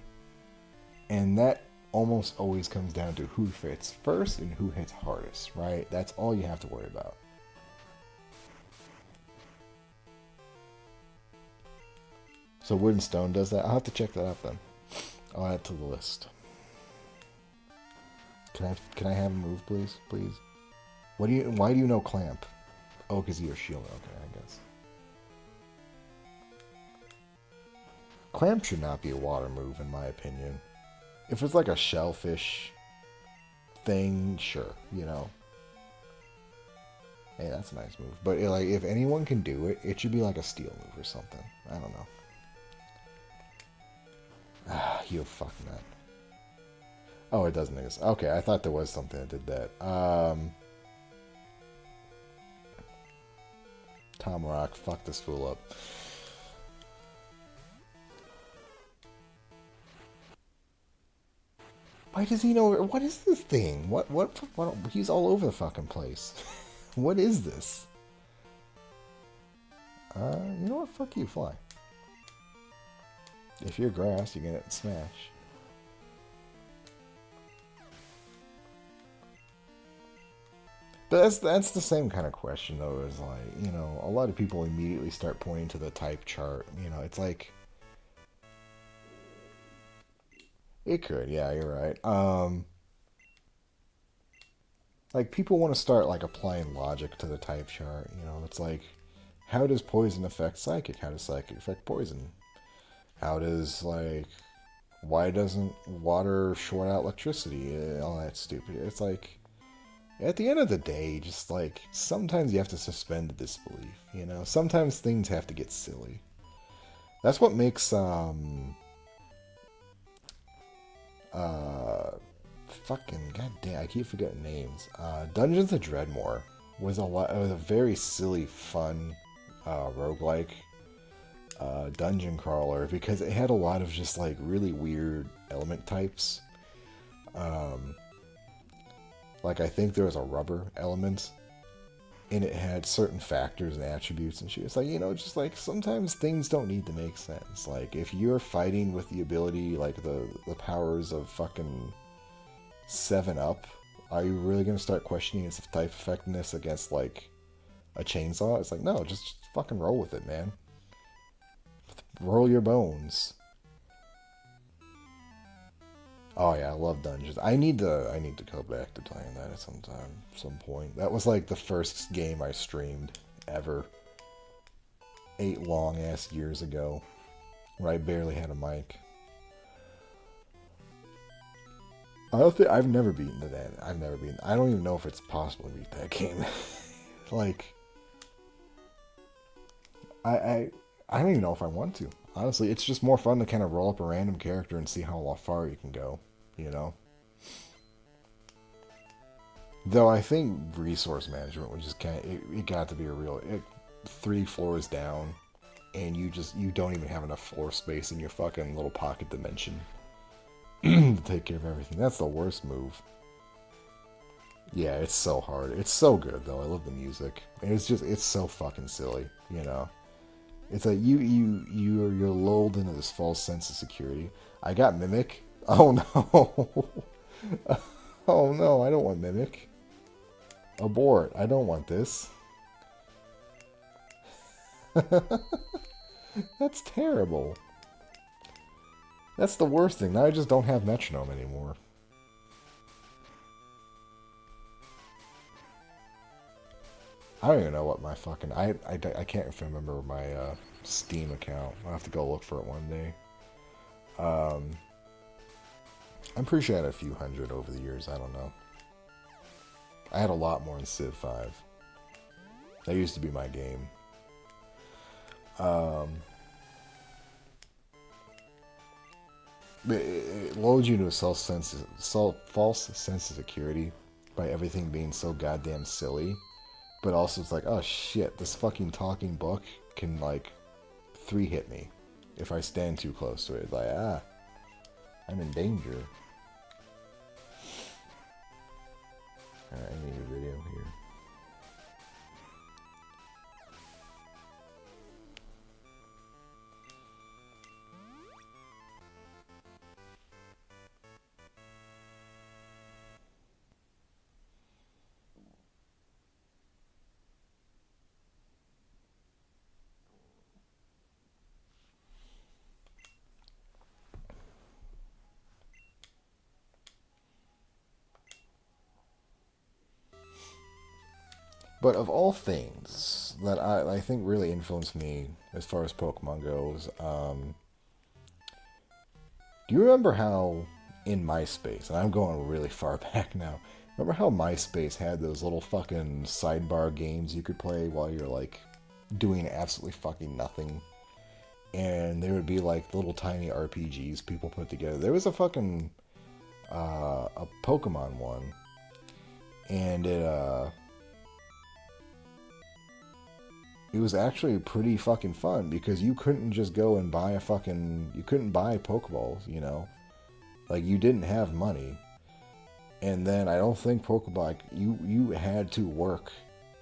and that almost always comes down to who hits first and who hits hardest, right? That's all you have to worry about. So Wood and Stone does that. I'll have to check that out then. I'll add it to the list. Can I have him move, please? Please. Why do you know clamp? Oh, because you're shielding. Okay, I guess. Clamp should not be a water move, in my opinion. If it's like a shellfish thing, sure, you know. Hey, that's a nice move. But like, if anyone can do it, it should be like a steel move or something. I don't know. Ah, you fucking nut. Oh, it doesn't exist. Okay, I thought there was something that did that. Tom Rock, fuck this fool up. Why does he know? What is this thing? What he's all over the fucking place. What is this? You know what? Fuck you, fly. If you're grass, you're gonna smash. But that's the same kind of question though. Is like, you know, a lot of people immediately start pointing to the type chart. You know, it's like it could. Yeah, you're right. Like people want to start like applying logic to the type chart. You know, it's like, how does poison affect psychic? How does psychic affect poison? How does like, why doesn't water short out electricity? All that stupid. It's like, at the end of the day, just like sometimes you have to suspend the disbelief. You know, sometimes things have to get silly. That's what makes uh fucking goddamn, I keep forgetting names. Dungeons of Dreadmore was a lot. It was a very silly, fun roguelike dungeon crawler because it had a lot of just like really weird element types. Um, like I think there was a rubber element, and it had certain factors and attributes and shit. It's like, you know, just like sometimes things don't need to make sense. Like if you're fighting with the ability, like the powers of fucking 7-Up, are you really going to start questioning its type effectiveness against like a chainsaw? It's like, no, just fucking roll with it, man. Roll your bones. Oh yeah, I love dungeons. I need to go back to playing that at some point. That was like the first game I streamed ever. 8 long ass years ago, when I barely had a mic. I don't think I've never beaten to that. I've never beaten. I don't even know if it's possible to beat that game. Like, I I don't even know if I want to. Honestly, it's just more fun to kind of roll up a random character and see how far you can go. You know. Though I think resource management was just kind of it got to be a real 3 floors down, and you don't even have enough floor space in your fucking little pocket dimension to take care of everything. That's the worst move. Yeah, it's so hard. It's so good though. I love the music. And it's so fucking silly, you know. It's like you're lulled into this false sense of security. I got Mimic. Oh no. Oh no, I don't want Mimic. Abort. I don't want this. That's terrible. That's the worst thing. Now I just don't have metronome anymore. I don't even know what my fucking... I can't remember my Steam account. I'll have to go look for it one day. I'm pretty sure I had a few hundred over the years. I don't know. I had a lot more in Civ 5. That used to be my game. It loads you into a false sense of security by everything being so goddamn silly. But also it's like, oh shit, this fucking talking book can like 3-hit me if I stand too close to it. Like, I'm in danger. Alright, I need a video here. But of all things that I think really influenced me as far as Pokemon goes, do you remember how in MySpace, and I'm going really far back now, remember how MySpace had those little fucking sidebar games you could play while you're like doing absolutely fucking nothing? And they would be like little tiny RPGs people put together. There was a fucking a Pokemon one, and it was actually pretty fucking fun because you couldn't just go and buy you couldn't buy Pokeballs, you know? Like, you didn't have money. And then I don't think Pokeball, like, you had to work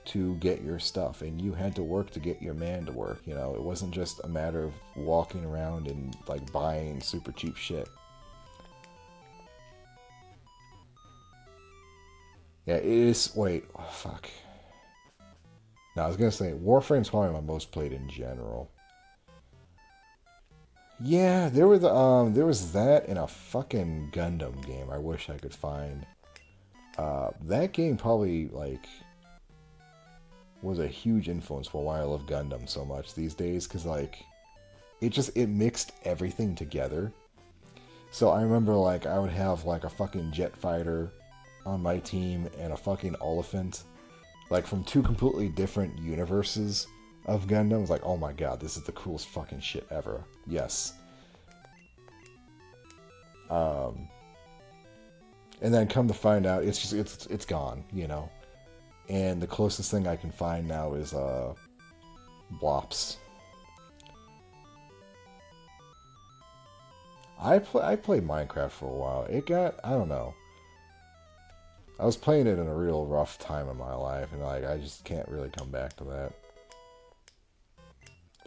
to get your stuff, and you had to work to get your man to work, you know? It wasn't just a matter of walking around and, like, buying super cheap shit. Yeah, it is, wait, oh, fuck. No, I was gonna say, Warframe's probably my most played in general. Yeah, there was that in a fucking Gundam game I wish I could find. That game probably, like, was a huge influence for why I love Gundam so much these days, because, like, it mixed everything together. So I remember, like, I would have, like, a fucking jet fighter on my team and a fucking Oliphant, like, from two completely different universes of Gundam. I was like, oh my god, this is the coolest fucking shit ever. Yes. And then come to find out, it's gone, you know. And the closest thing I can find now is Blops. I played Minecraft for a while. I don't know. I was playing it in a real rough time in my life, and like I just can't really come back to that.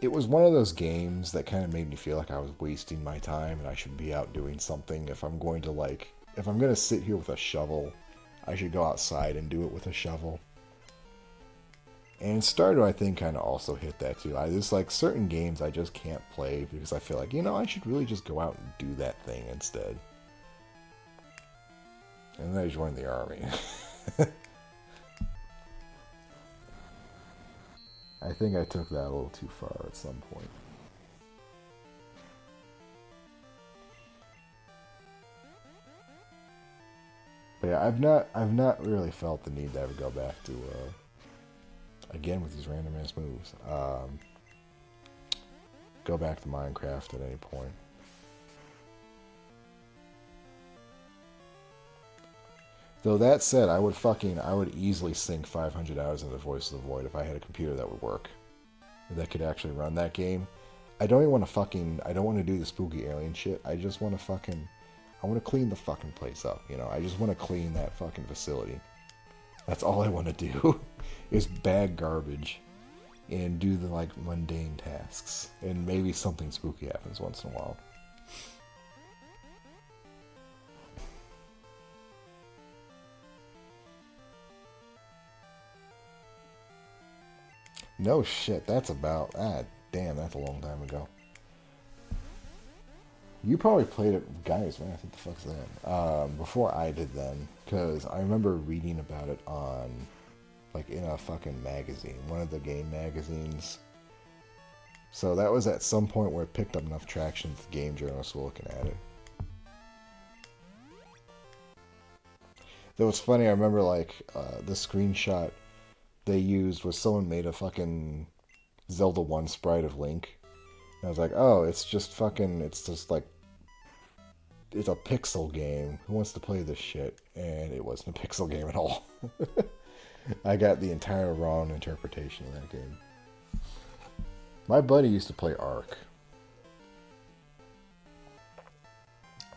It was one of those games that kind of made me feel like I was wasting my time and I should be out doing something. If I'm going to sit here with a shovel, I should go outside and do it with a shovel. And Stardew, I think, kind of also hit that too. There's like certain games I just can't play because I feel like, you know, I should really just go out and do that thing instead. And then I joined the army. I think I took that a little too far at some point. But yeah, I've not really felt the need to ever go back to again with these random ass moves. Go back to Minecraft at any point. Though that said, I would easily sink 500 hours into Voice of the Void if I had a computer that would work, that could actually run that game. I don't want to do the spooky alien shit. I just want to I want to clean the fucking place up, you know? I just want to clean that fucking facility. That's all I want to do, is bag garbage and do the, like, mundane tasks. And maybe something spooky happens once in a while. No shit, that's damn, that's a long time ago. You probably played it, guys, man, what the fuck's that? Before I did then, because I remember reading about it on, like, in a fucking magazine, one of the game magazines. So that was at some point where it picked up enough traction that the game journalists were looking at it. Though it's funny, I remember, like, the screenshot they used was someone made a fucking Zelda 1 sprite of Link. And I was like, oh, it's just like, it's a pixel game. Who wants to play this shit? And it wasn't a pixel game at all. I got the entire wrong interpretation of that game. My buddy used to play Ark.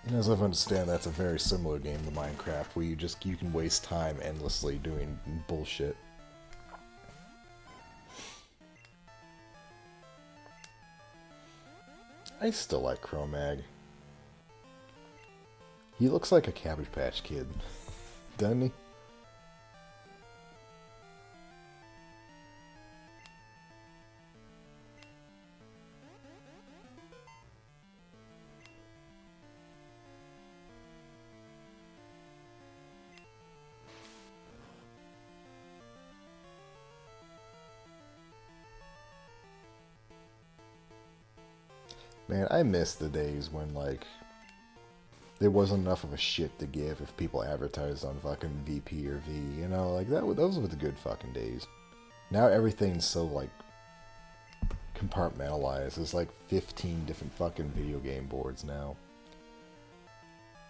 And as I understand, that's a very similar game to Minecraft, where you can waste time endlessly doing bullshit. I still like Cro-Mag. He looks like a Cabbage Patch Kid, doesn't he? Man, I miss the days when, like, there wasn't enough of a shit to give if people advertised on fucking VP or V, you know? Like, those were the good fucking days. Now everything's so, like, compartmentalized. There's, like, 15 different fucking video game boards now.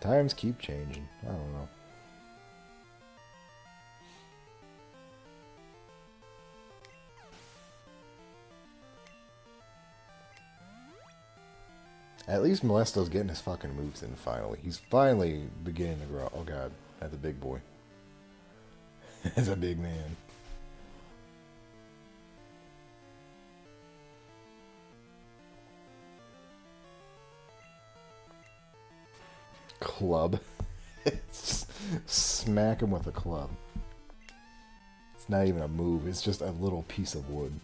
Times keep changing. I don't know. At least Molesto's getting his fucking moves in finally. He's finally beginning to grow. Oh god, that's a big boy. That's a big man. Club. Smack him with a club. It's not even a move, it's just a little piece of wood.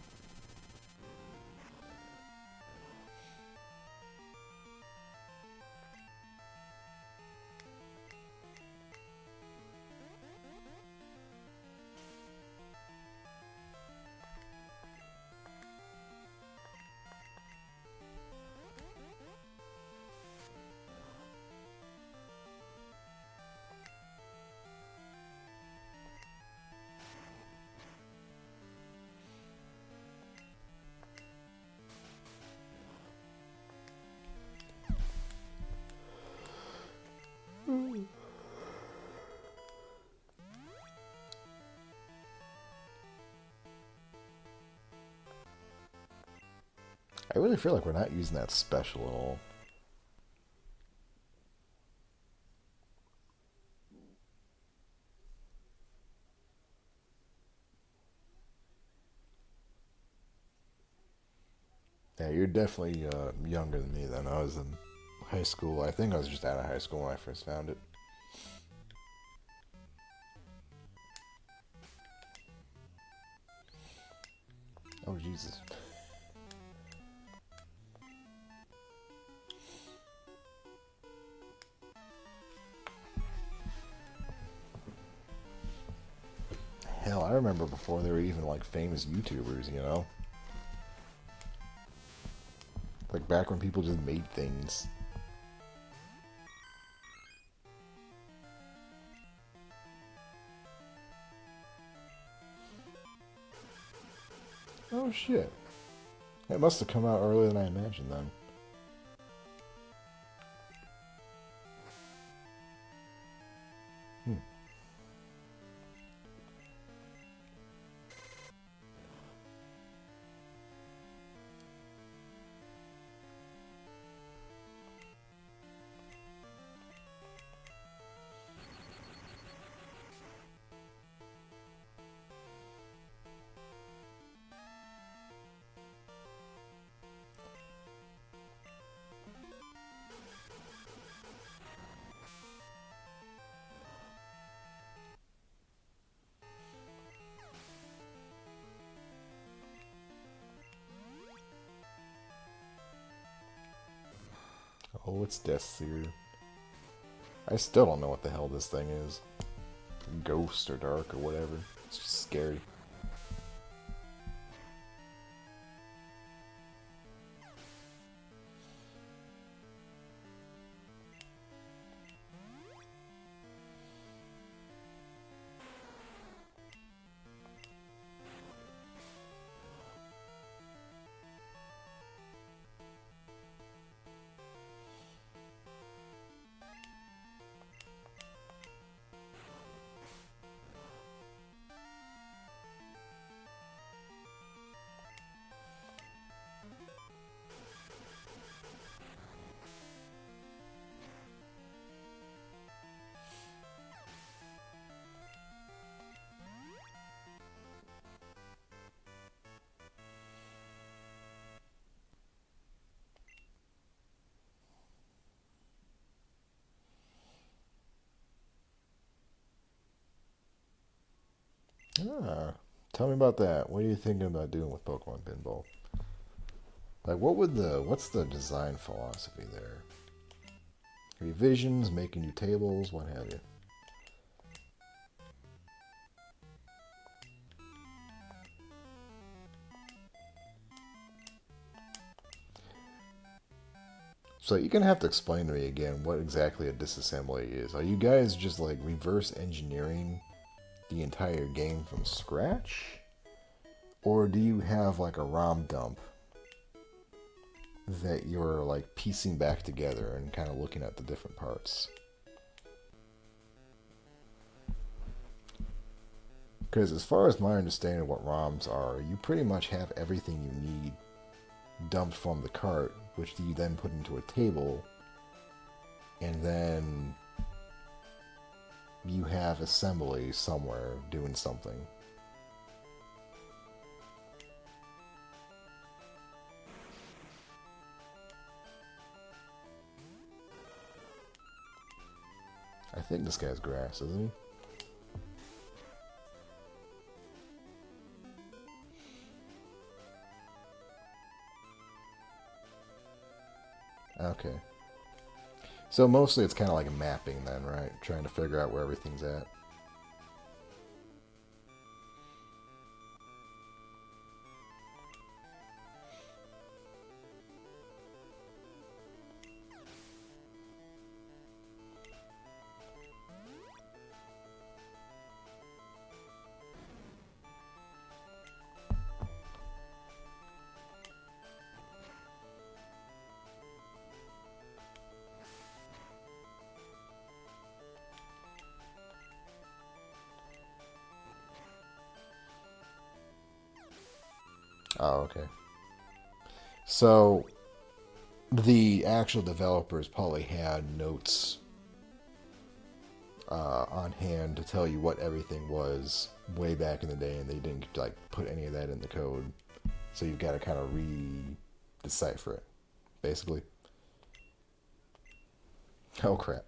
I really feel like we're not using that special at all. Yeah, you're definitely younger than me then. I was in high school. I think I was just out of high school when I first found it. Oh, Jesus. Hell, I remember before there were even, like, famous YouTubers, you know? Like, back when people just made things. Oh, shit. It must have come out earlier than I imagined, then. Oh, it's Death Seer. I still don't know what the hell this thing is. Ghost or dark or whatever. It's just scary. Ah, tell me about that. What are you thinking about doing with Pokemon Pinball? Like, what's the design philosophy there? Revisions, making new tables, what have you? So you're gonna have to explain to me again what exactly a disassembly is. Are you guys just like reverse engineering the entire game from scratch? Or do you have like a ROM dump that you're like piecing back together and kind of looking at the different parts? Because as far as my understanding of what ROMs are, you pretty much have everything you need dumped from the cart, which you then put into a table, and then you have assembly somewhere doing something. I think this guy's grass, isn't he? Okay. So mostly it's kind of like a mapping then, right? Trying to figure out where everything's at. Oh, okay. So the actual developers probably had notes on hand to tell you what everything was way back in the day, and they didn't like put any of that in the code. So you've got to kind of decipher it, basically. Oh crap.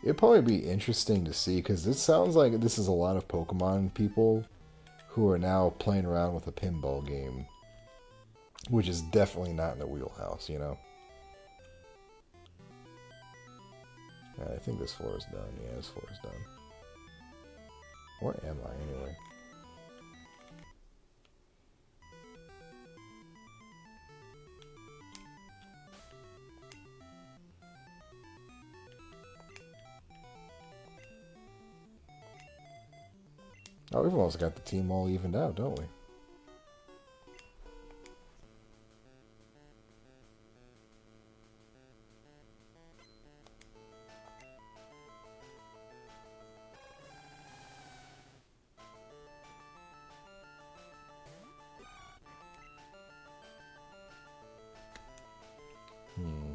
It'd probably be interesting to see because this sounds like this is a lot of Pokemon people who are now playing around with a pinball game, which is definitely not in the wheelhouse, you know? I think this floor is done. Yeah, this floor is done. Where am I, anyway? Oh, we've almost got the team all evened out, don't we? Hmm.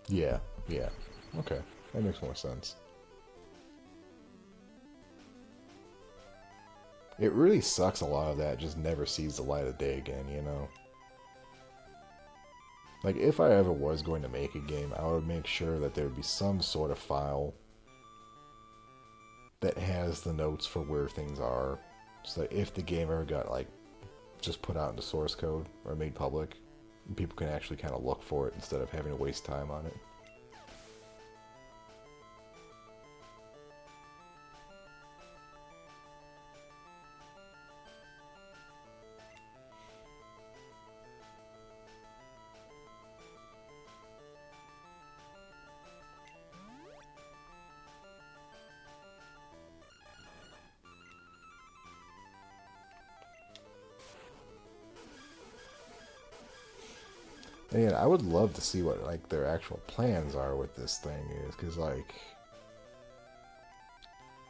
Yeah, yeah. Okay, that makes more sense. It really sucks a lot of that just never sees the light of day again, you know? Like, if I ever was going to make a game, I would make sure that there would be some sort of file that has the notes for where things are, so that if the game ever got, like, just put out into source code or made public, people can actually kind of look for it instead of having to waste time on it. And I would love to see what like their actual plans are with this thing is, because like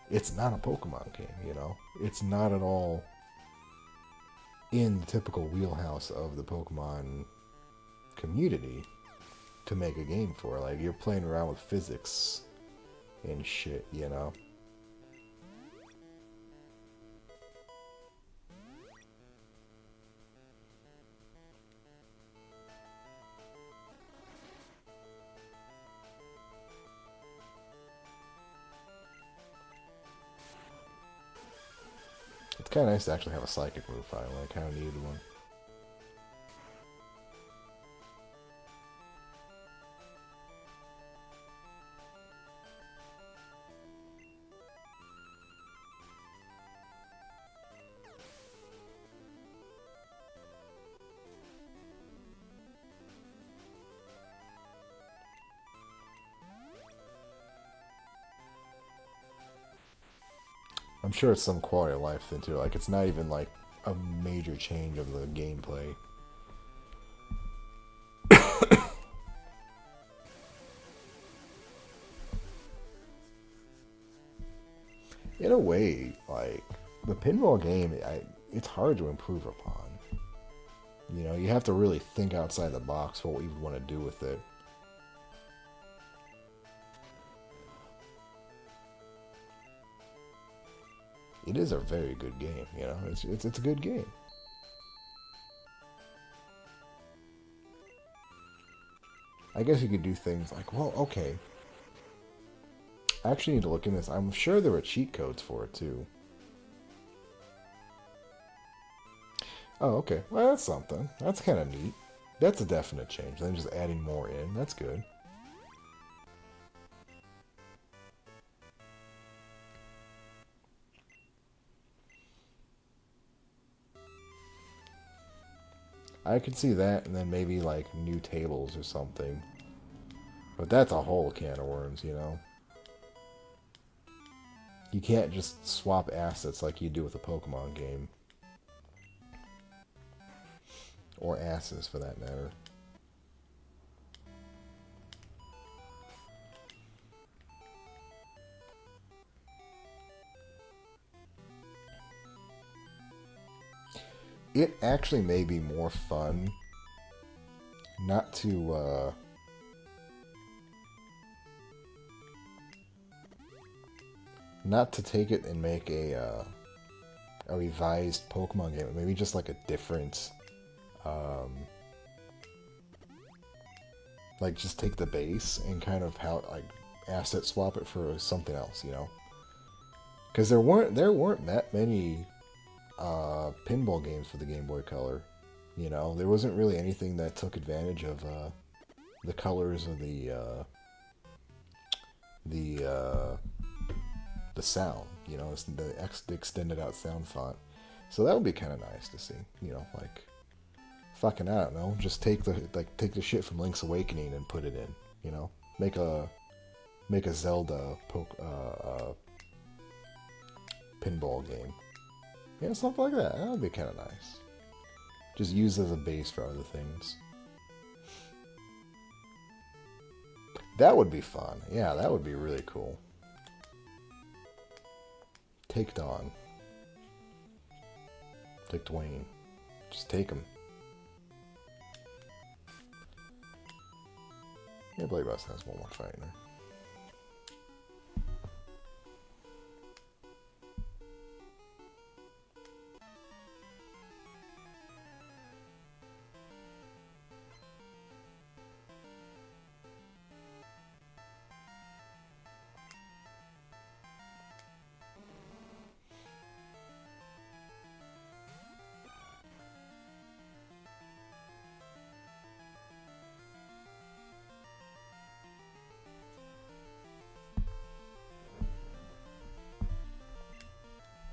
it's not a Pokemon game, you know? It's not at all in the typical wheelhouse of the Pokemon community to make a game for. Like, you're playing around with physics and shit, you know? It's kind of nice to actually have a psychic move finally. I kind of needed one. I'm sure it's some quality of life thing too. Like, it's not even like a major change of the gameplay. In a way, like, the pinball game, it's hard to improve upon. You know, you have to really think outside the box for what you want to do with it. It is a very good game, you know? It's a good game. I guess you could do things like, well, okay. I actually need to look in this. I'm sure there were cheat codes for it, too. Oh, okay. Well, that's something. That's kind of neat. That's a definite change. Then just adding more in. That's good. I could see that, and then maybe, like, new tables or something. But that's a whole can of worms, you know? You can't just swap assets like you do with a Pokemon game. Or asses, for that matter. It actually may be more fun not to, not to take it and make a revised Pokemon game. Maybe just like a different, like just take the base and kind of how like asset swap it for something else, you know? Because there weren't that many pinball games for the Game Boy Color. You know, there wasn't really anything that took advantage of the colors of the sound. You know, it's the extended out sound font. So that would be kind of nice to see. You know, like fucking I don't know, just take the shit from Link's Awakening and put it in. You know, make a Zelda pinball game. Yeah, something like that. That would be kind of nice. Just use as a base for other things. That would be fun. Yeah, that would be really cool. Take Dawn. Take Dwayne. Just take him. Yeah, Blade Rust has one more fight in there.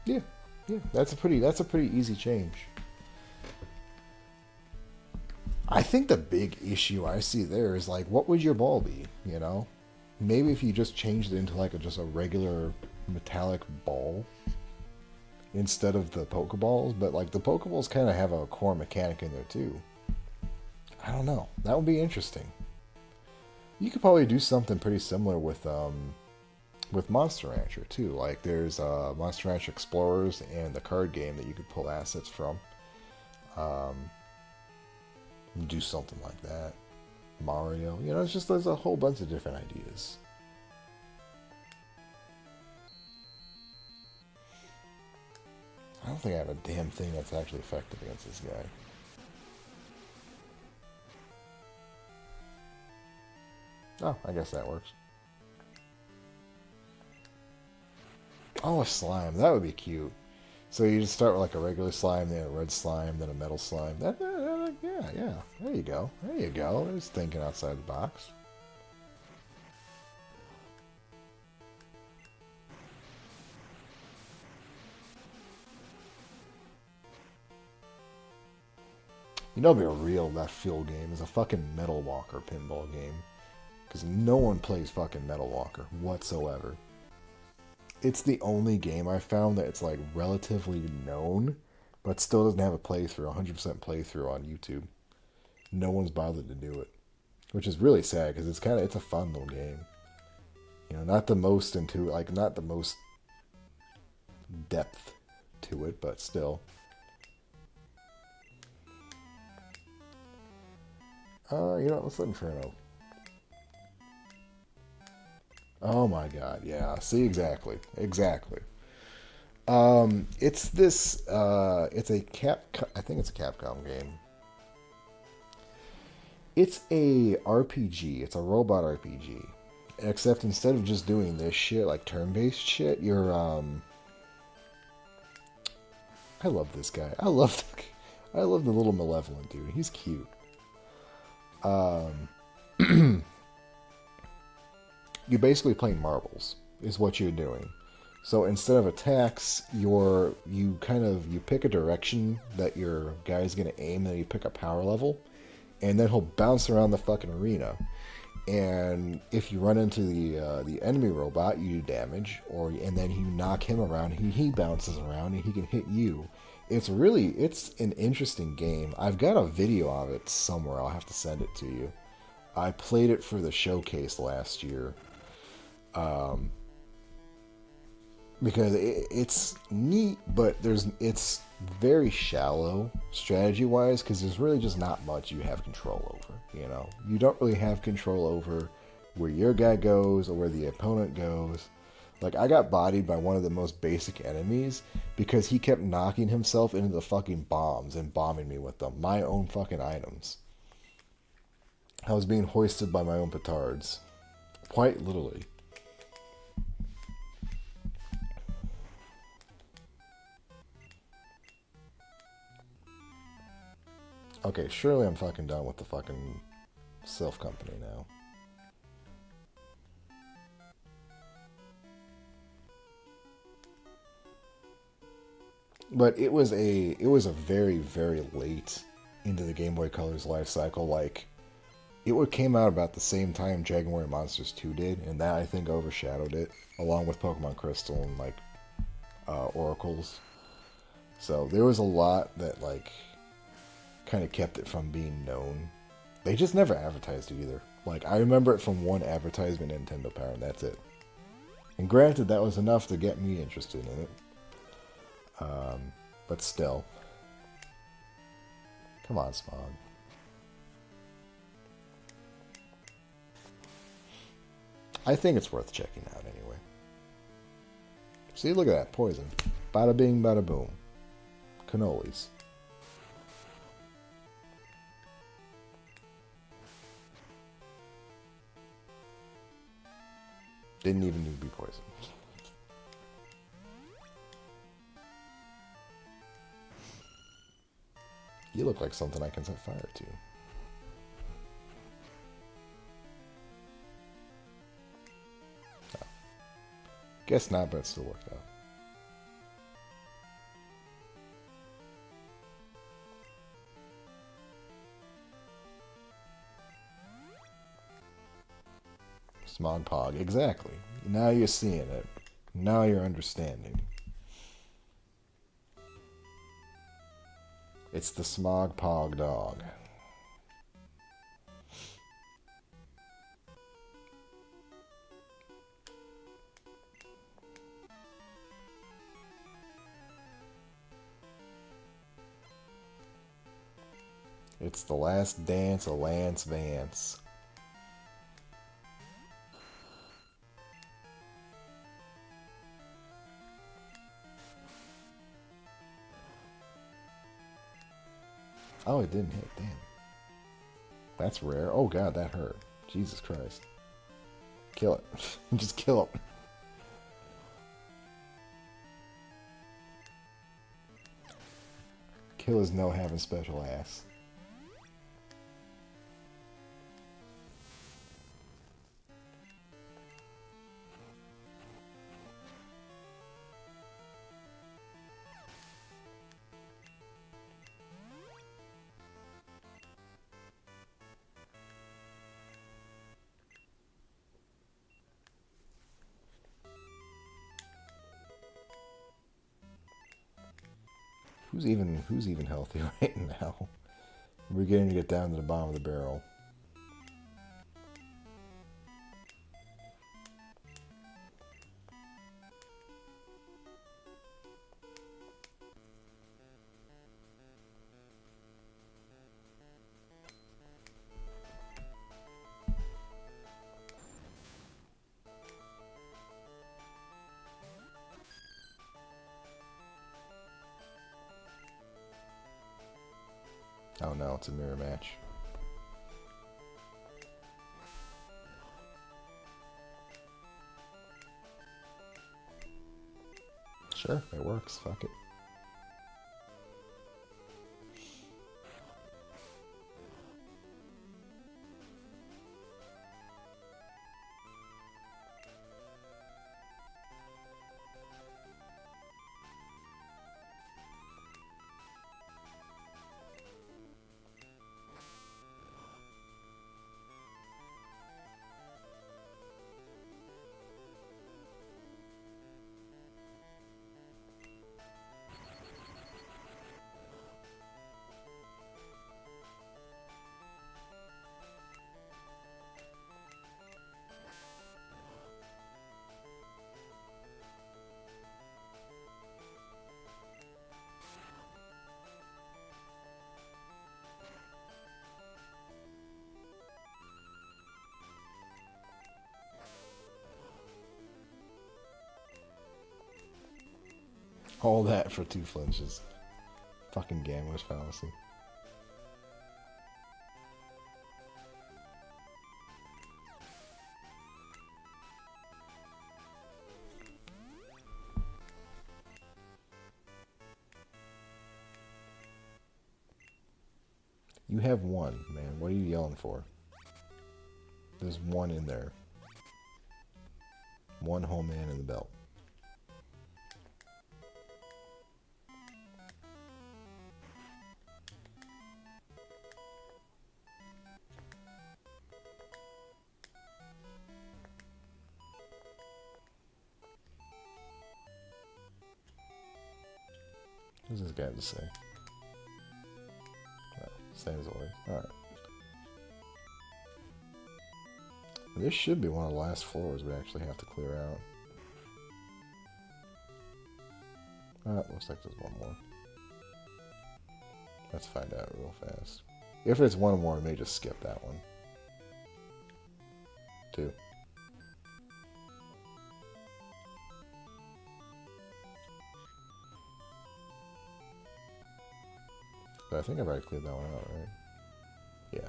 Yeah, yeah, that's a pretty easy change. I think the big issue I see there is like, what would your ball be? You know, maybe if you just changed it into like just a regular metallic ball instead of the Pokeballs, but like the Pokeballs kind of have a core mechanic in there too. I don't know. That would be interesting. You could probably do something pretty similar with Monster Rancher too. Like there's Monster Rancher Explorers and the card game that you could pull assets from. Do something like that. Mario, you know, it's just there's a whole bunch of different ideas. I don't think I have a damn thing that's actually effective against this guy. Oh, I guess that works. Oh, a slime. That would be cute. So you just start with like a regular slime, then a red slime, then a metal slime. Yeah, yeah. There you go. There you go. There's thinking outside the box. You know, be a real left field game is a fucking Metal Walker pinball game. Because no one plays fucking Metal Walker whatsoever. It's the only game I found that it's like relatively known, but still doesn't have a playthrough, 100% playthrough on YouTube. No one's bothered to do it, which is really sad because it's a fun little game. You know, not the most not the most depth to it, but still. You know, let's let Inferno. Oh my god, yeah. See, exactly. Exactly. It's this, it's a I think it's a Capcom game. It's a RPG. It's a robot RPG. Except instead of just doing this shit, like turn-based shit, you're, I love this guy. I love the little malevolent dude. He's cute. You're basically playing marbles, is what you're doing. So instead of attacks, you pick a direction that your guy's gonna aim, and you pick a power level, and then he'll bounce around the fucking arena. And if you run into the enemy robot, you do damage, and then you knock him around. He bounces around, and he can hit you. It's an interesting game. I've got a video of it somewhere. I'll have to send it to you. I played it for the showcase last year. Because it's neat, but it's very shallow strategy-wise, because there's really just not much you have control over, you know? You don't really have control over where your guy goes or where the opponent goes. Like, I got bodied by one of the most basic enemies because he kept knocking himself into the fucking bombs and bombing me with them. My own fucking items. I was being hoisted by my own petards. Quite literally. Okay, surely I'm fucking done with the fucking Sylph Company now. But it was a very, very late into the Game Boy Color's life cycle. Like, it came out about the same time Dragon Warrior Monsters 2 did, and that, I think, overshadowed it, along with Pokemon Crystal and, like, Oracles. So there was a lot that, like, kind of kept it from being known. They just never advertised it either. Like, I remember it from one advertisement, Nintendo Power, and that's it. And granted, that was enough to get me interested in it. But still. Come on, Smog. I think it's worth checking out anyway. See, look at that. Poison. Bada bing, bada boom. Cannolis. Didn't even need to be poison. You look like something I can set fire to. Oh. Guess not, but it still worked out. Smog Pog, exactly. Now you're seeing it. Now you're understanding. It's the Smog Pog dog. It's the last dance of Lance Vance. Oh, it didn't hit. Damn. That's rare. Oh, God, that hurt. Jesus Christ. Kill it. Just kill it. Kill is no having special ass. Who's even healthy right now? We're beginning to get down to the bottom of the barrel. Oh no, it's a mirror match. Sure, it works. Fuck it. All that for 2 flinches. Fucking gambler's fallacy. You have 1, man. What are you yelling for? There's 1 in there. 1 whole man in the belt. What does this guy have to say? Oh, same as always. Alright. This should be one of the last floors we actually have to clear out. Looks like there's 1 more. Let's find out real fast. If it's 1 more, we may just skip that one. 2. But I think I've already cleared that one out, right? Yeah.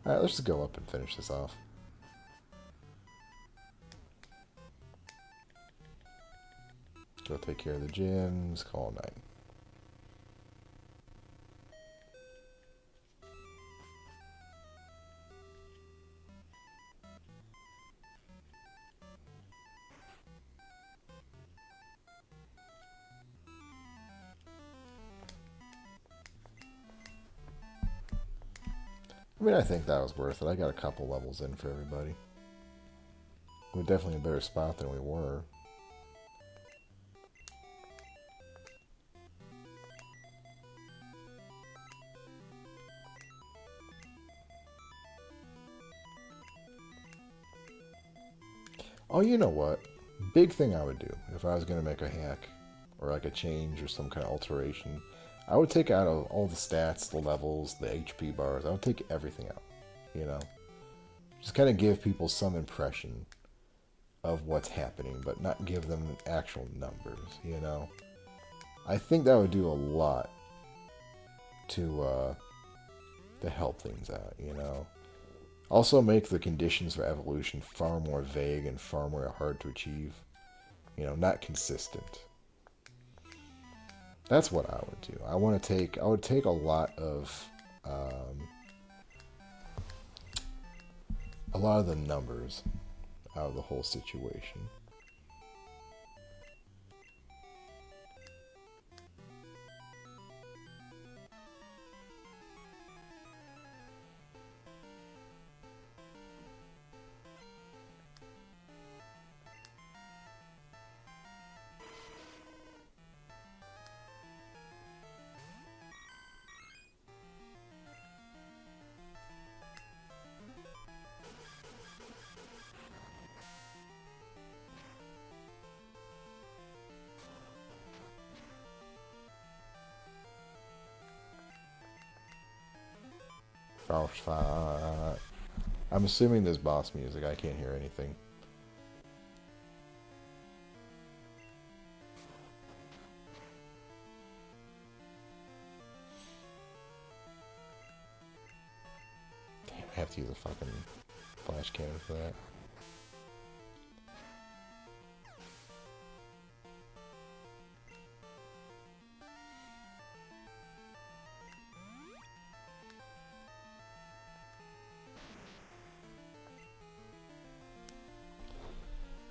Alright, let's just go up and finish this off. Go take care of the gyms, call it night. I mean, I think that was worth it. I got a couple levels in for everybody. We're definitely in a better spot than we were. Oh, you know what? Big thing I would do if I was going to make a hack or like a change or some kind of alteration, I would take out all the stats, the levels, the HP bars. I would take everything out, you know? Just kind of give people some impression of what's happening, but not give them actual numbers, you know? I think that would do a lot to help things out, you know? Also make the conditions for evolution far more vague and far more hard to achieve. You know, not consistent. That's what I would do. I would take a lot of the numbers out of the whole situation. I'm assuming there's boss music. I can't hear anything. Damn, I have to use a fucking flash cannon for that.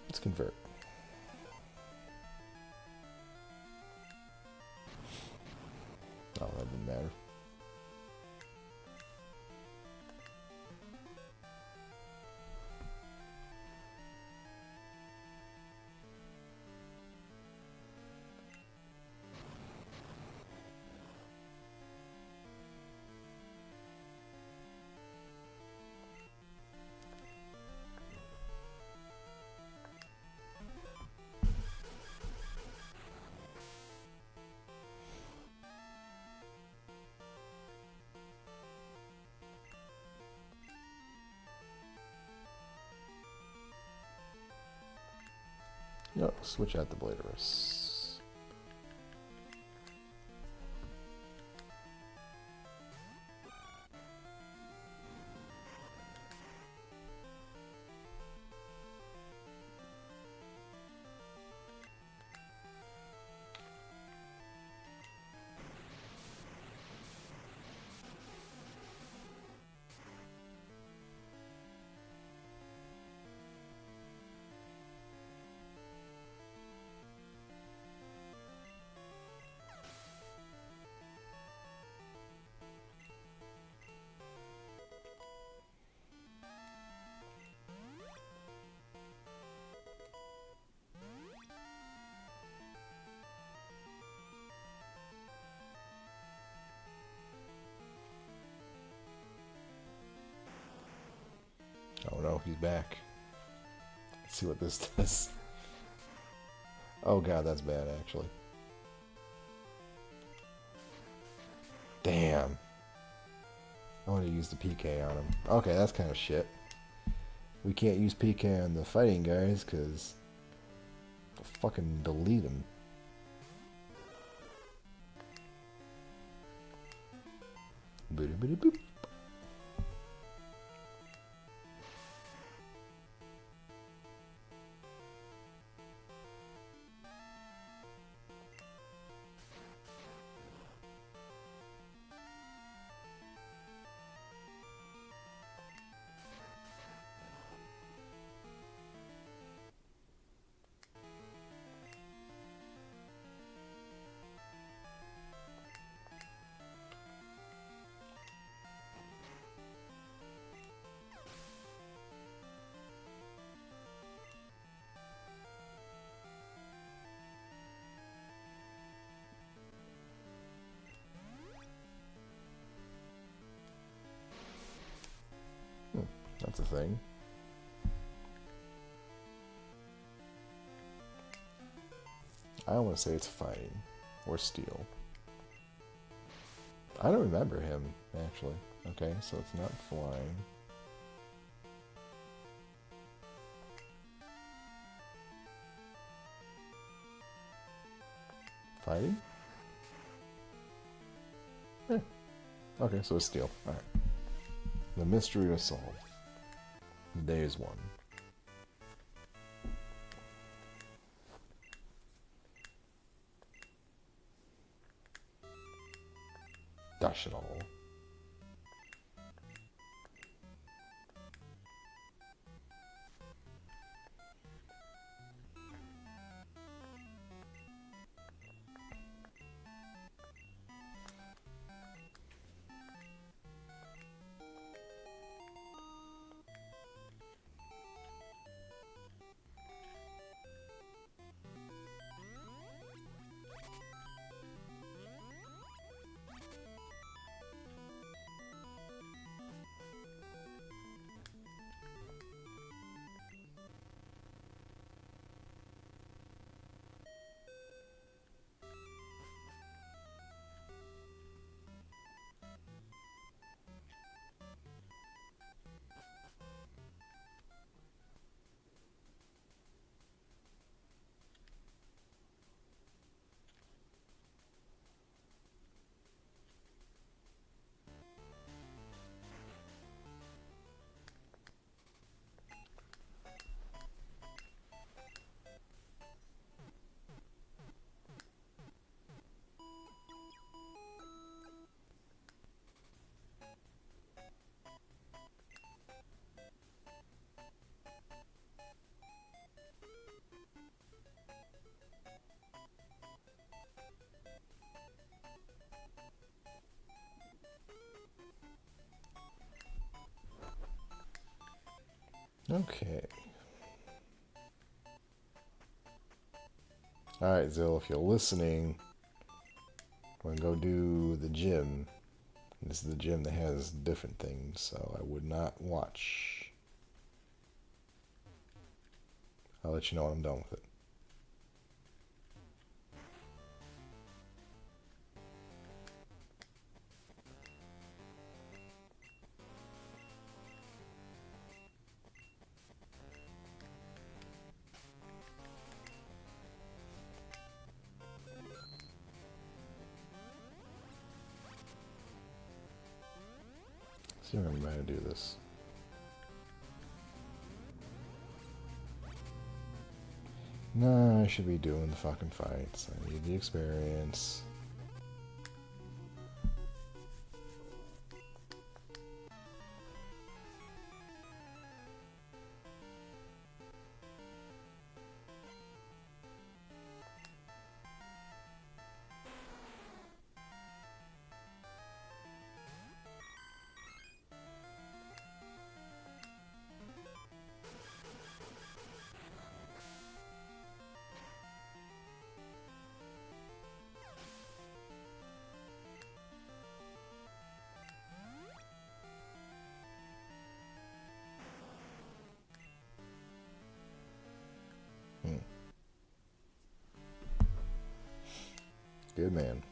Let's convert. Oh, that didn't matter. No, switch out the Bladerus. Oh no, he's back. Let's see what this does. Oh god, that's bad actually. Damn. I want to use the PK on him. Okay, that's kind of shit. We can't use PK on the fighting guys because I'll fucking delete him. Boop. That's a thing. I want to say it's fighting or steel. I don't remember him actually. Okay, so it's not flying. Fighting? Eh. Okay, so it's steel. Alright. The mystery is solved. There's one. National. Okay. Alright, Zill, if you're listening, I'm going to go do the gym. This is the gym that has different things, so I would not watch. I'll let you know when I'm done with it. See if I remember how to do this. Nah, I should be doing the fucking fights. I need the experience. Good man.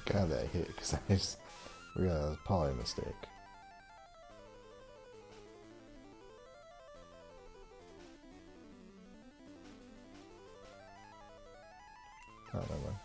glad that hit, because I just realized it was probably a mistake. Oh, never mind.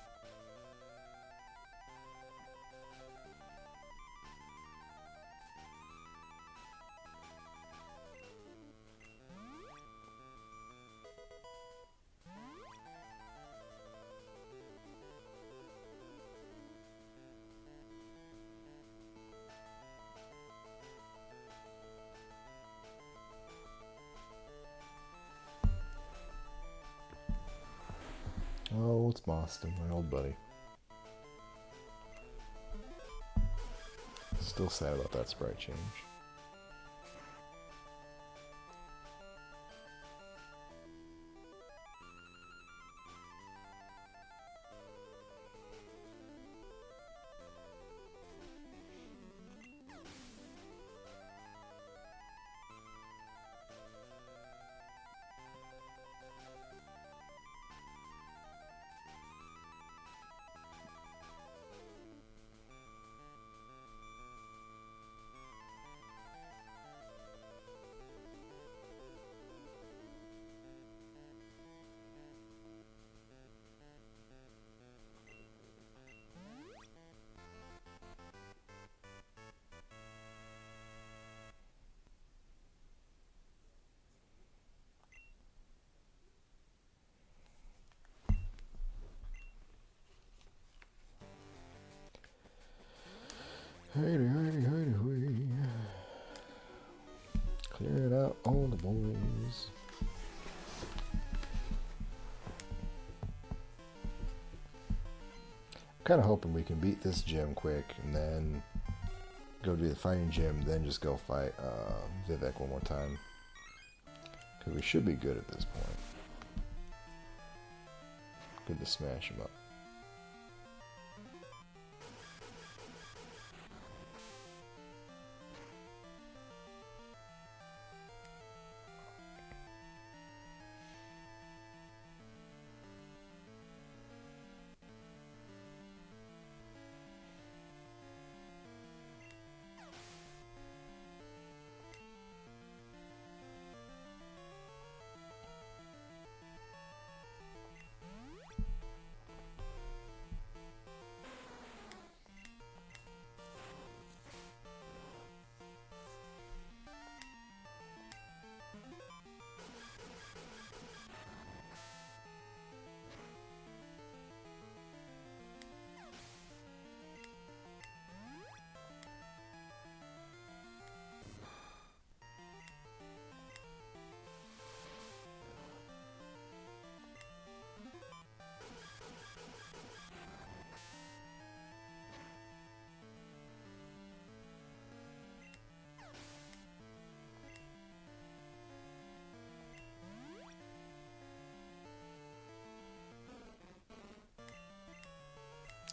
Oh, it's Boston, my old buddy. Still sad about that sprite change. Hey. Clear it out, all the boys. I'm kind of hoping we can beat this gym quick and then go do the fighting gym, then just go fight Vivek one more time. Because we should be good at this point. Good to smash him up.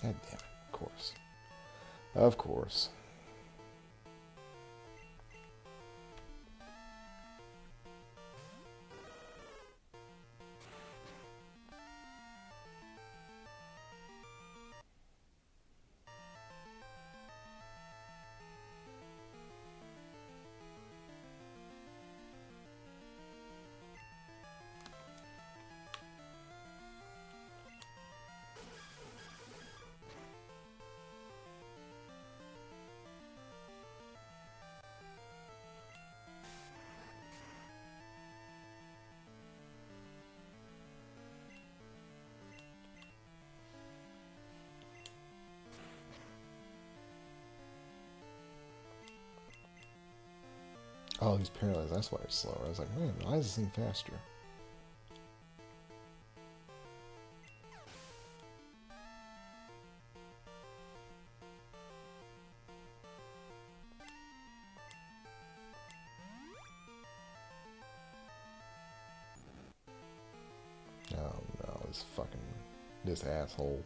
God damn it, of course. Of course. Oh, he's paralyzed. That's why it's slower. I was like, man, why is this thing faster? Oh no, this asshole.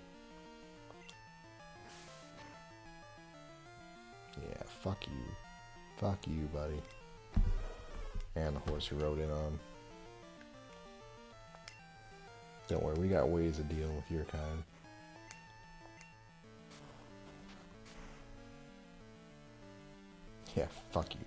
Yeah, fuck you. Fuck you, buddy. And the horse you rode in on. Don't worry, we got ways of dealing with your kind. Fuck you.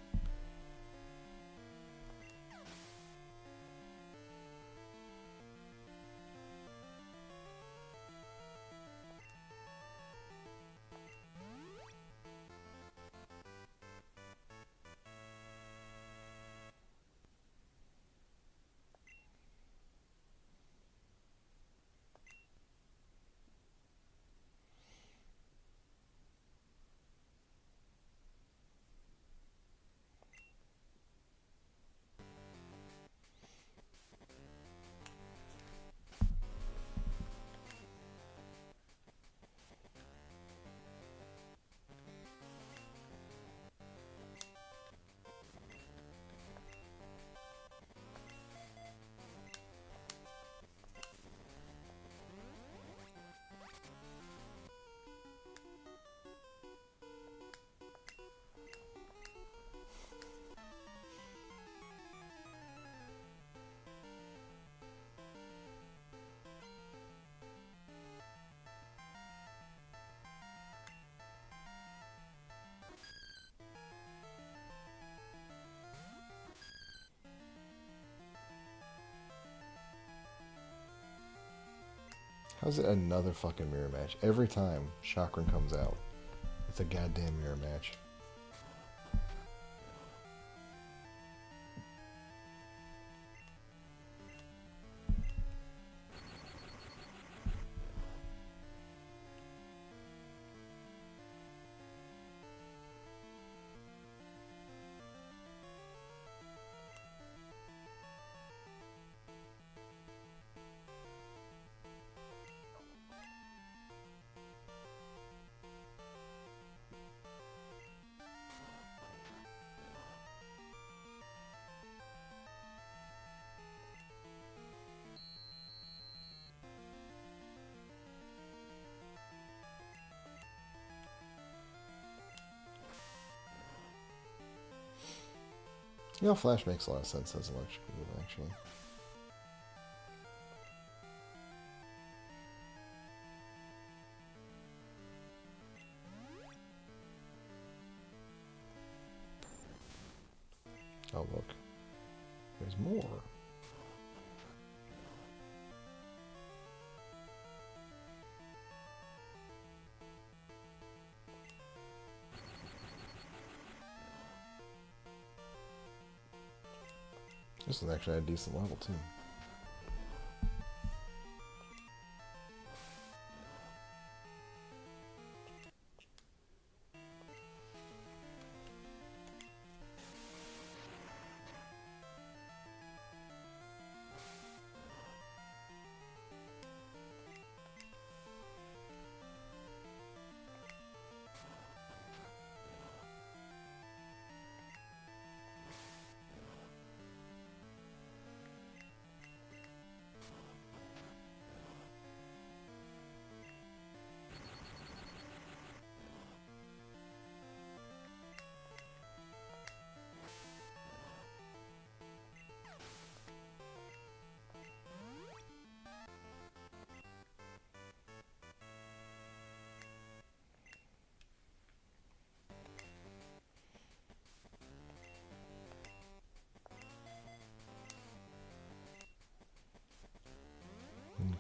How's it another fucking mirror match? Every time Chakran comes out, it's a goddamn mirror match. You know, Flash makes a lot of sense as an electric move, actually. Oh, look. There's more. This is actually a decent level, too.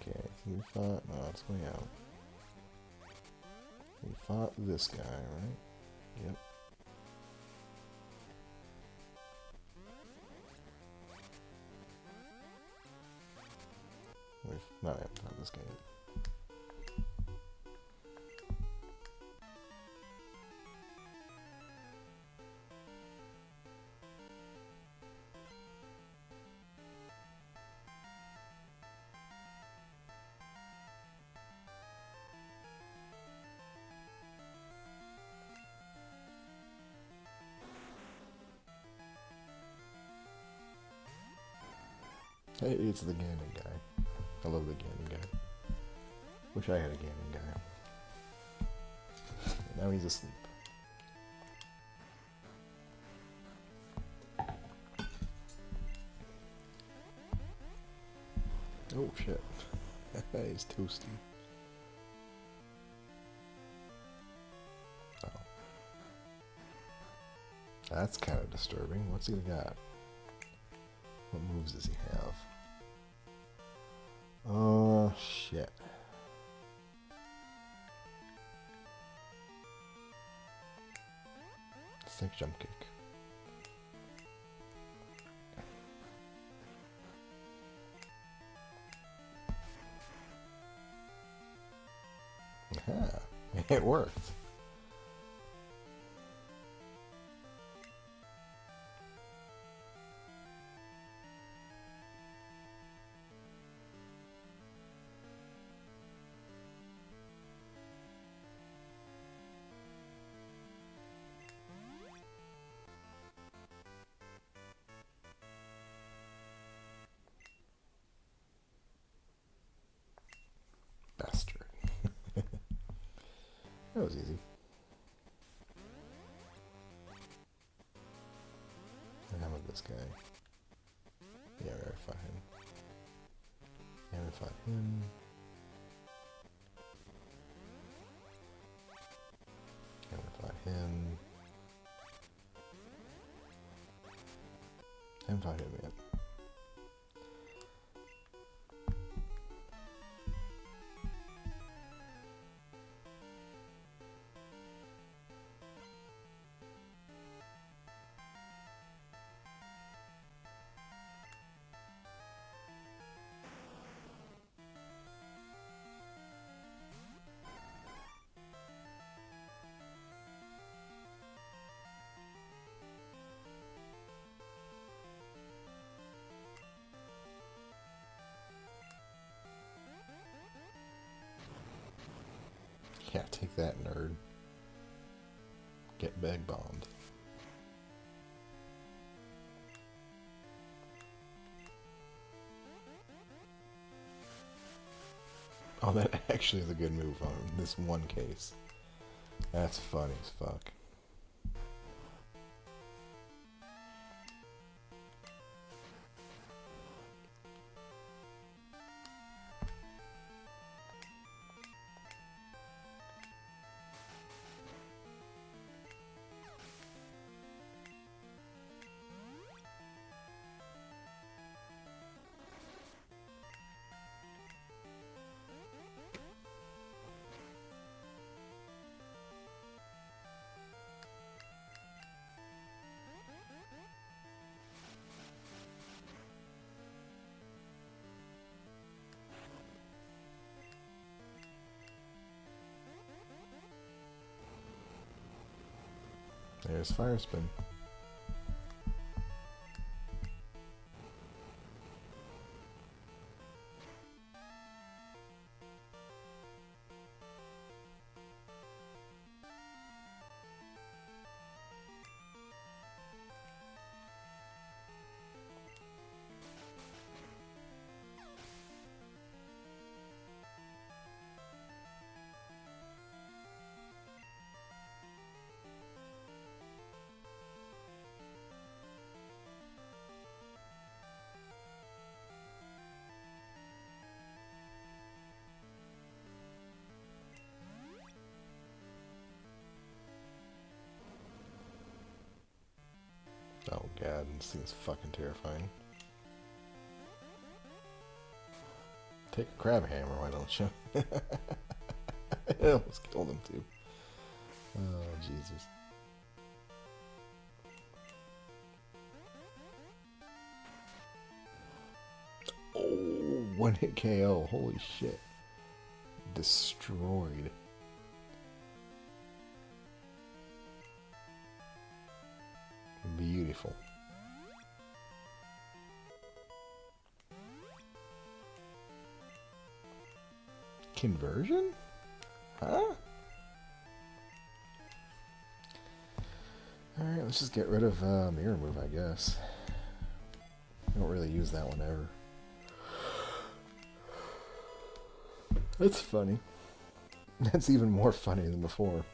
Okay, so we fought... No, it's way out. We fought this guy, right? Yep. We've not fought this guy yet. Hey, it's the Ganon guy. I love the Ganon guy. Wish I had a Ganon guy. And now he's asleep. Oh shit. He's toasty. Oh. That's kind of disturbing. What's he got? What moves does he have? Oh, shit. Let's take jump kick. Yeah, it worked. Bastard. That was easy. And how about this guy? Yeah, we already fought him. Yeah, we fought him. Yeah, we fought him. Haven't fought him yet. Yeah, take that, nerd. Get bag bombed. Oh, that actually is a good move on this one case. That's funny as fuck. There's Fire Spin. Oh god, this thing's fucking terrifying. Take a crab hammer, why don't you? I almost killed him too. Oh, Jesus. Oh, one hit KO. Holy shit. Destroyed. Beautiful. Conversion? Huh? Alright, let's just get rid of Mirror Move, I guess. I don't really use that one ever. That's funny. That's even more funny than before.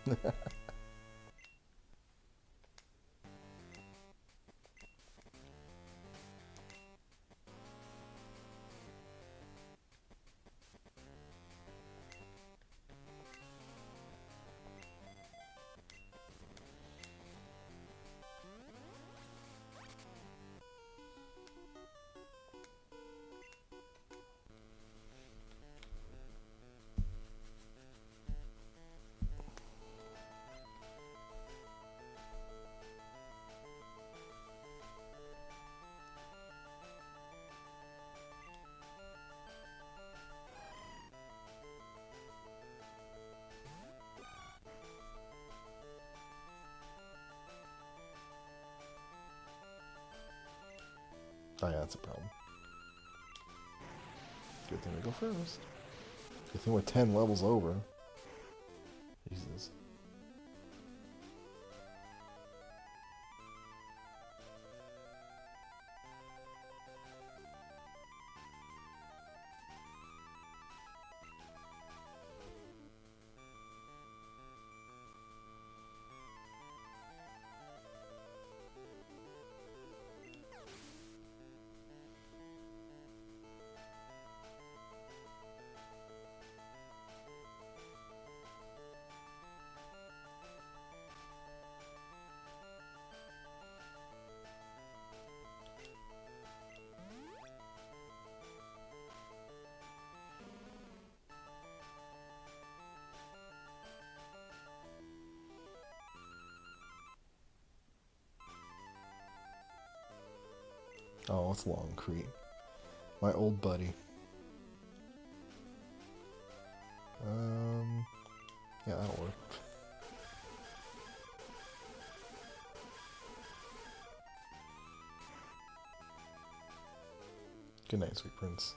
Oh yeah, that's a problem. Good thing we go first. Good thing we're 10 levels over. Jesus. Oh, it's Long Creek. My old buddy. Yeah, that'll work. Good night, sweet prince.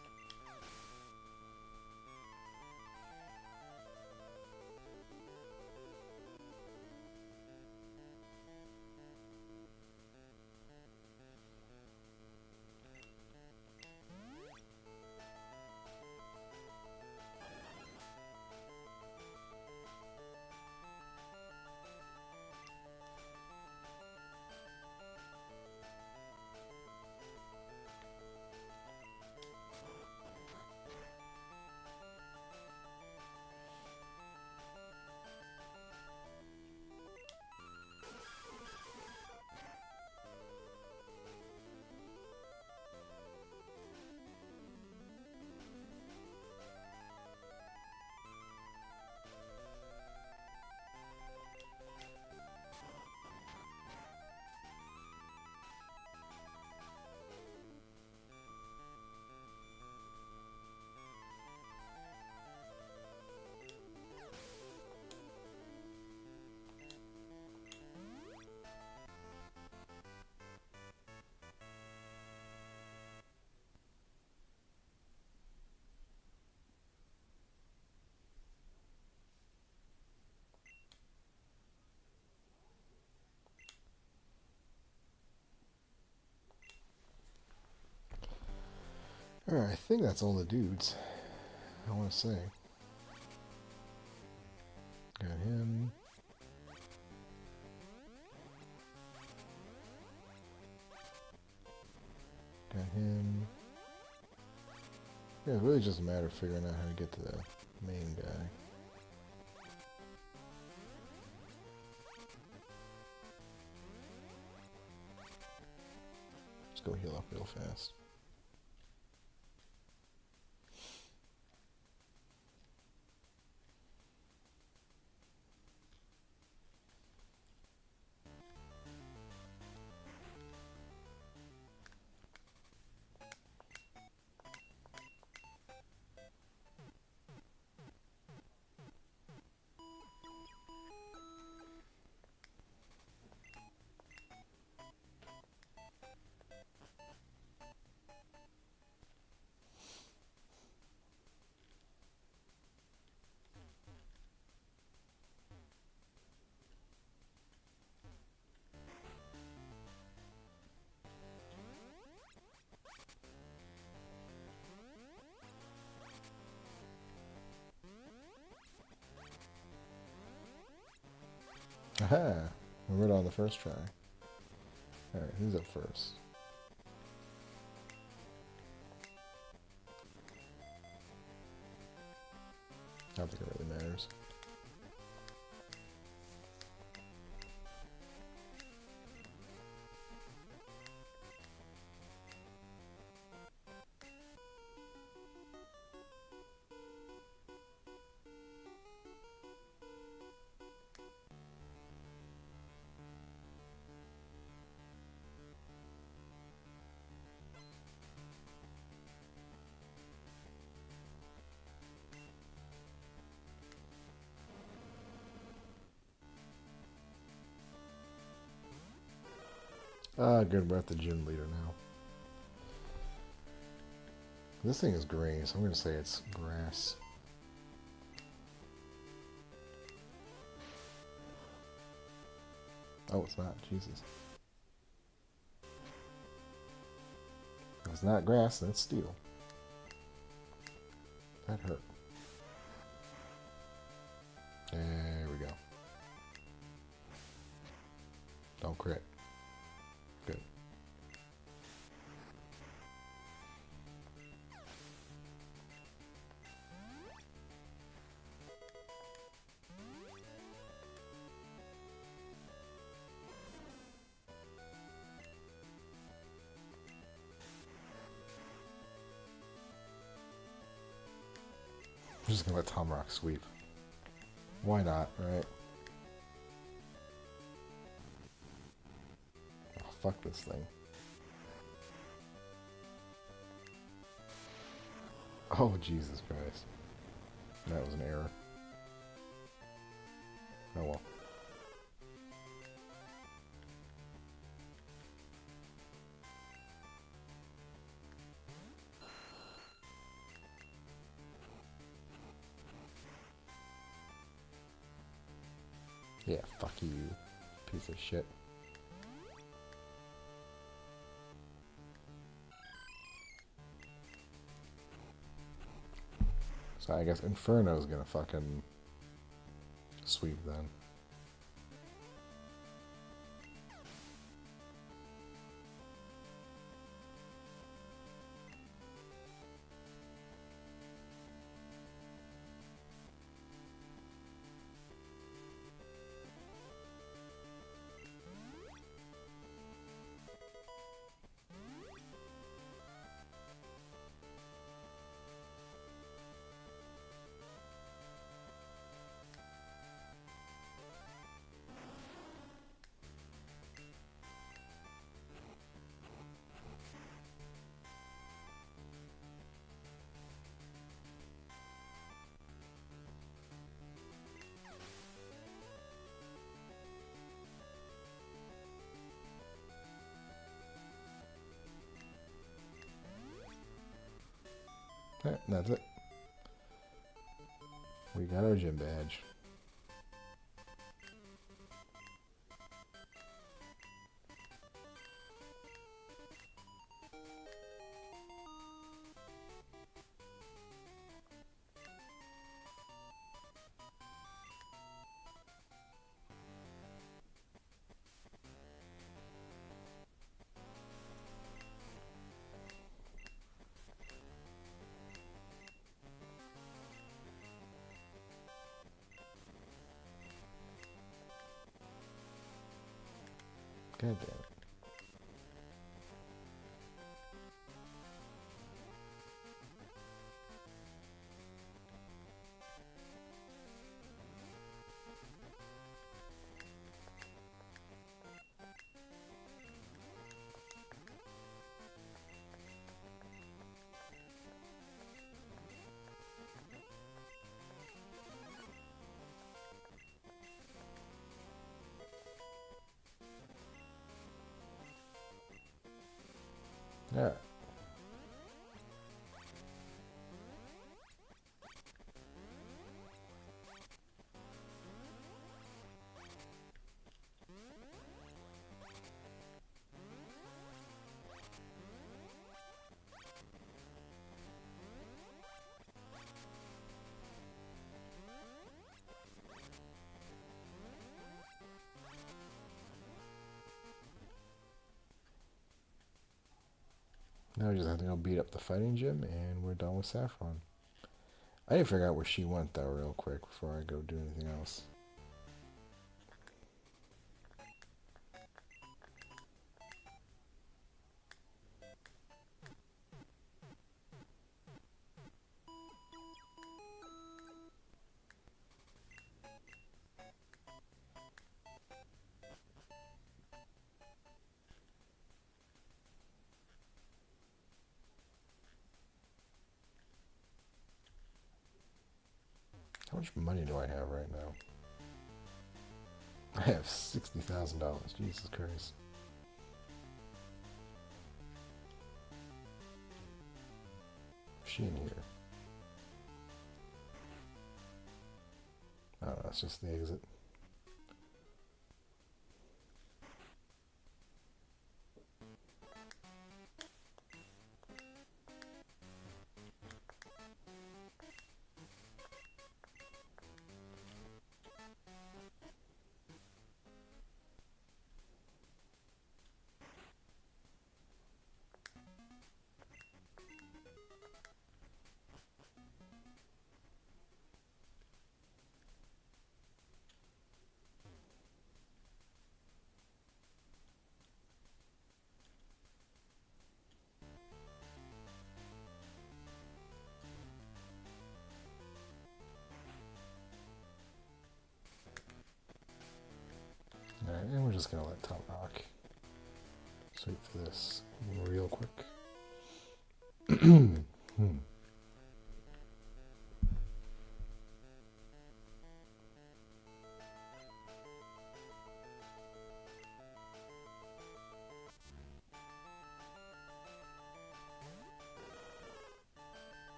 Alright, I think that's all the dudes I want to say. Got him. Got him. Yeah, it's really just a matter of figuring out how to get to the main guy. Let's go heal up real fast. Aha! We were on the first try. Alright, who's up first? I don't think it really matters. Ah, good, we're at the gym leader now. This thing is green, so I'm going to say it's grass. Oh, it's not. Jesus. If it's not grass, then it's steel. That hurt. There we go. Don't crit. Good. I'm just gonna let Tom Rock sweep. Why not, right? Oh, fuck this thing. Oh, Jesus Christ. That was an error. Oh well. Yeah, fuck you, piece of shit. So I guess Inferno's gonna fucking sweep then. Alright, that's it. We got our gym badge. God damn it. Yeah. Now we just have to go beat up the fighting gym and we're done with Saffron. I need to figure out where she went though real quick before I go do anything else. How much money do I have right now? I have $60,000. Jesus Christ. she in here? Oh, that's just the exit. Alright, and we're just gonna let top rock. Let's wait for this real quick.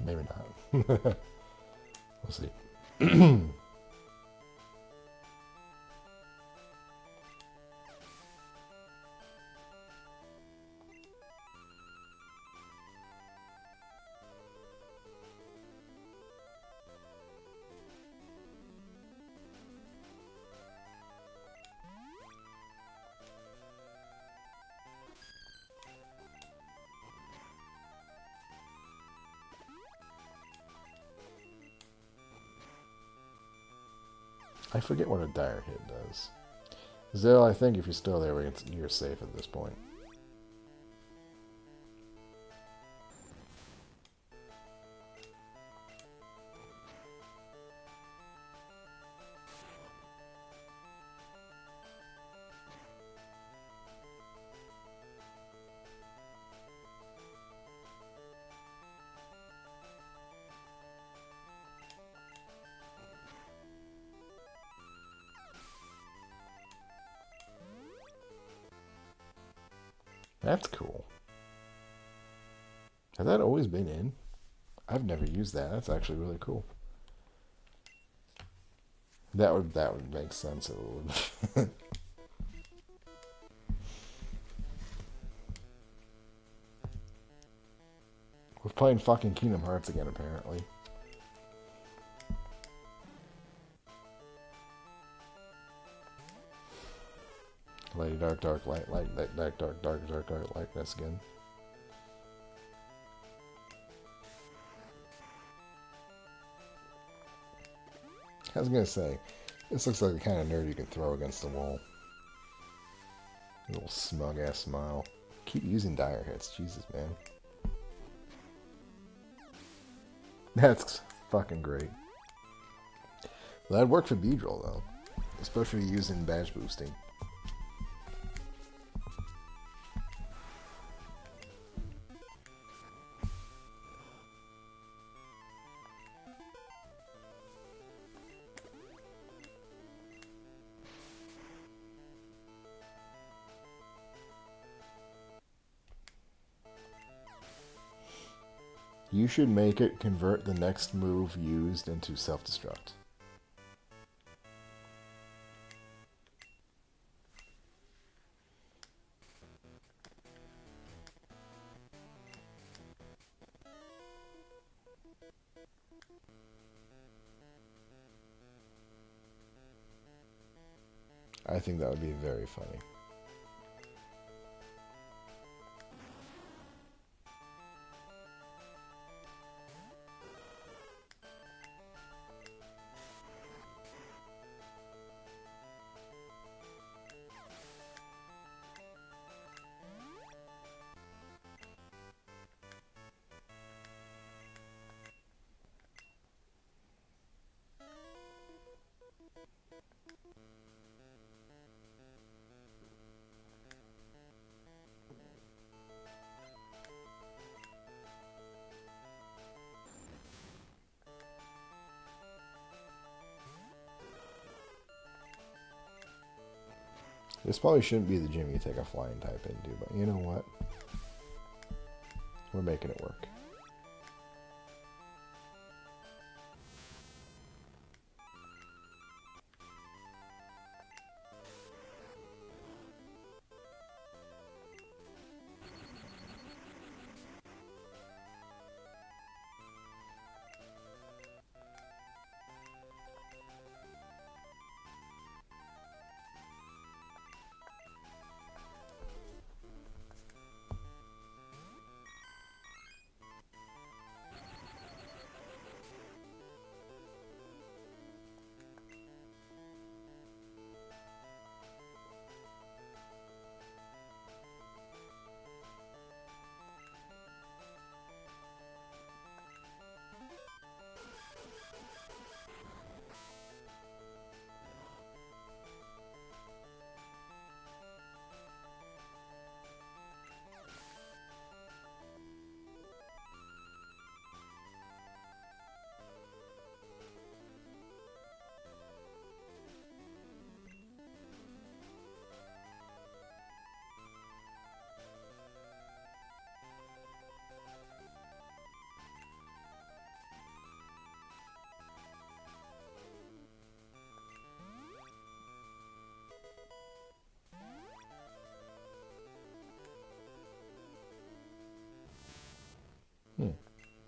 Maybe not. We'll see. I forget what a dire hit does. Zill, I think if you're still there, you're safe at this point. That's cool. Has that always been in? I've never used that. That's actually really cool. That would make sense. It would. We're playing fucking Kingdom Hearts again, apparently. Lady Dark Dark Light Dark Lightness again. I was gonna say, this looks like the kind of nerd you can throw against the wall. A little smug ass smile. Keep using dire hits, Jesus man. That's fucking great. Well, that'd work for Beedrill though, especially using badge boosting. You should make it convert the next move used into self-destruct. I think that would be very funny. This probably shouldn't be the gym you take a flying type into, but you know what? We're making it work.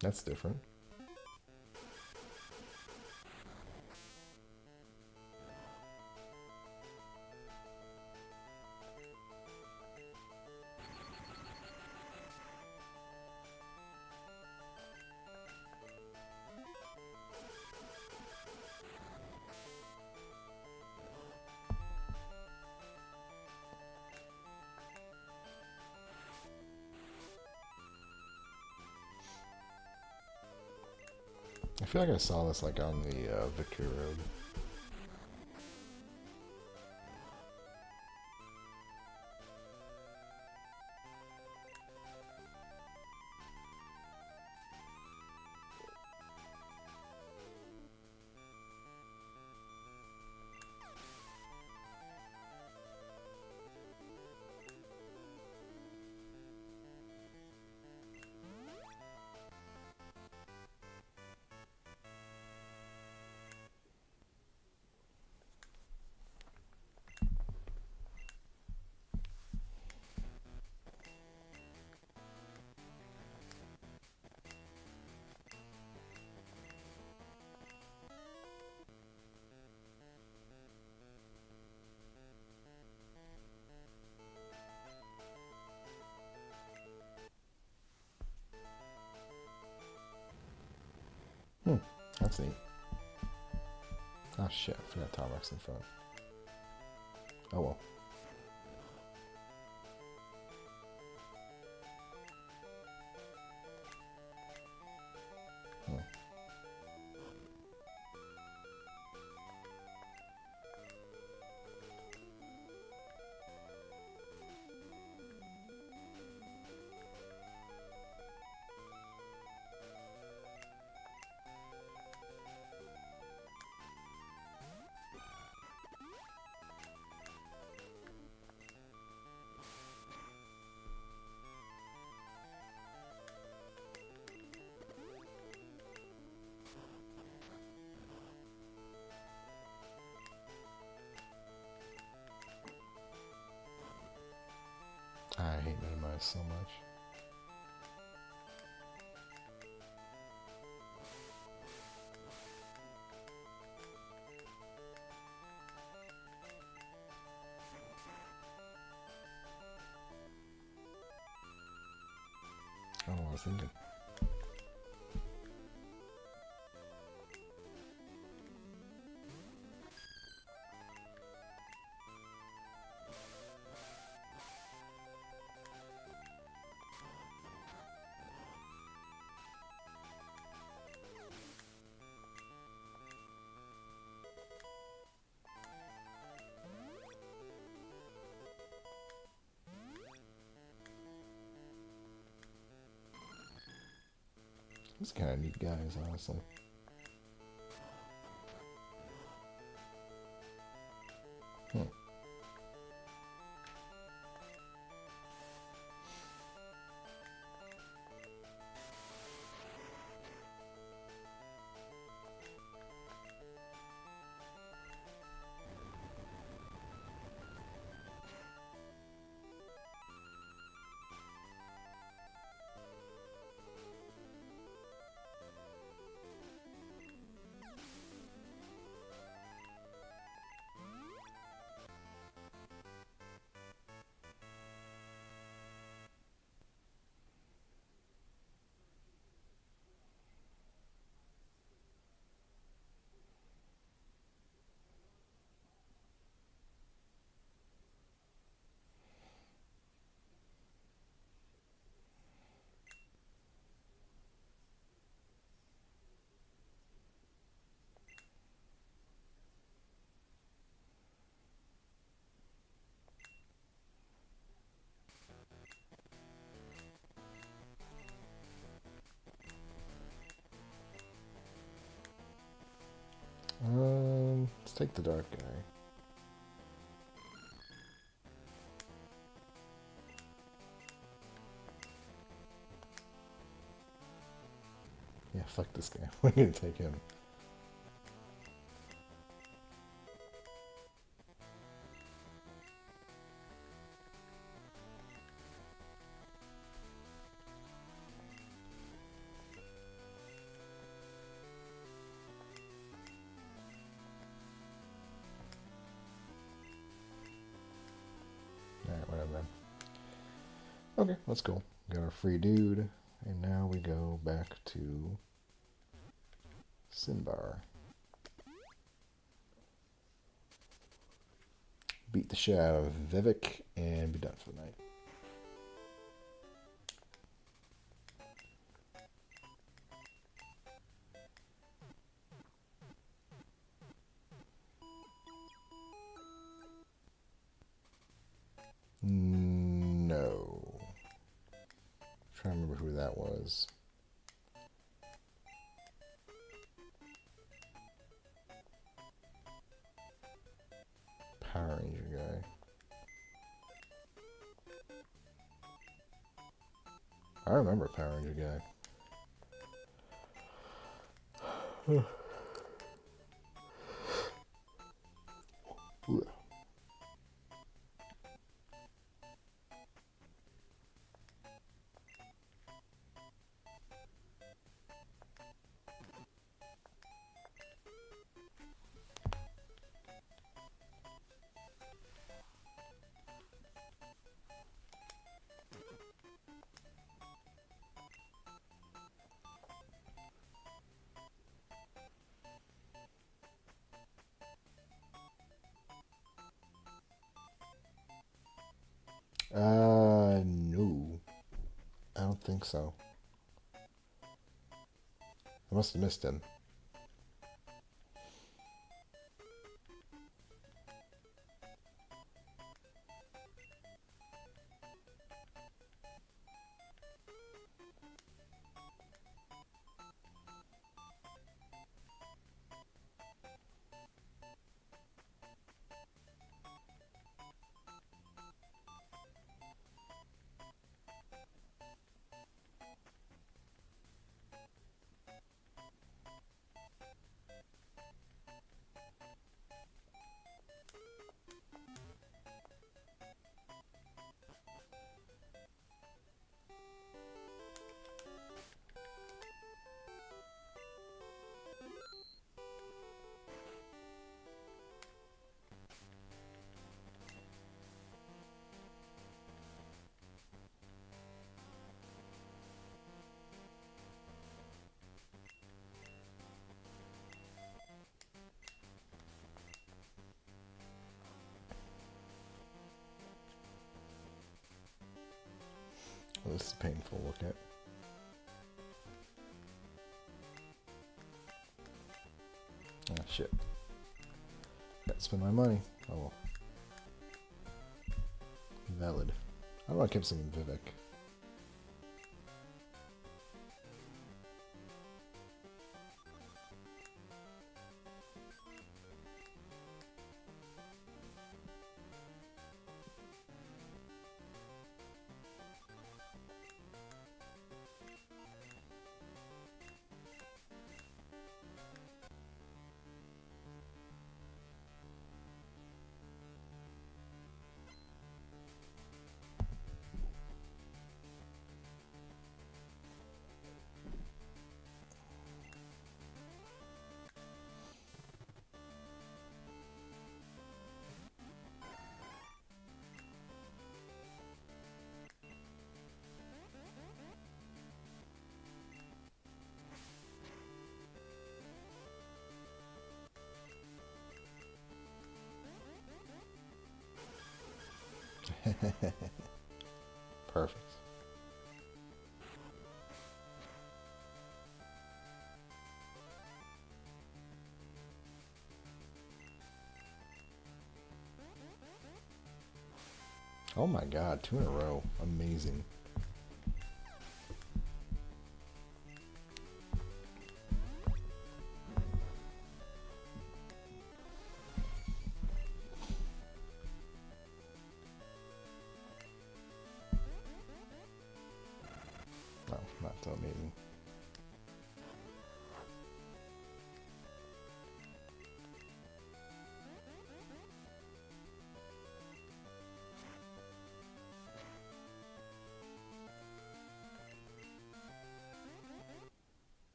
That's different. I feel like I saw this like on the Victory Road. That's neat. Oh shit, I forgot Tomrek's in front. Oh well. I hate minimize so much. I don't know what I was thinking. These kind of neat guys, honestly. Let's take the dark guy. Yeah, fuck this guy. We're gonna take him. Okay, let's go. Got our free dude, and now we go back to Simbar. Beat the shit out of Vivek and be done for the night. No. I'm trying to remember who that was. Power Ranger guy. I remember Power Ranger guy. No. I don't think so. I must have missed him. Oh, this is painful. Look at. Ah, shit. Gotta spend my money. Oh well. Valid. I don't know why I kept singing Vivek. Perfect. Oh my god, 2 in a row. Amazing. No, not so amazing.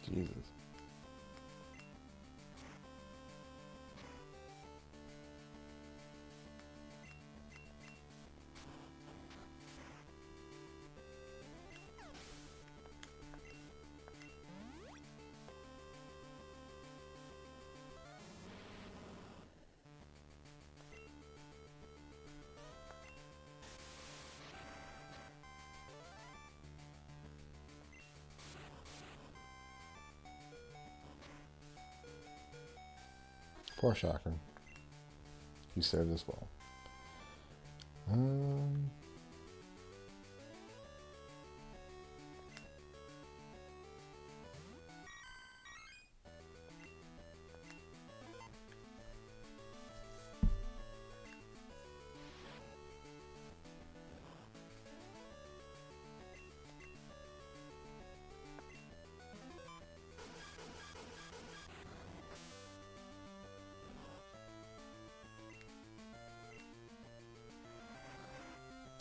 Jesus. Poor Shocker. You served us well.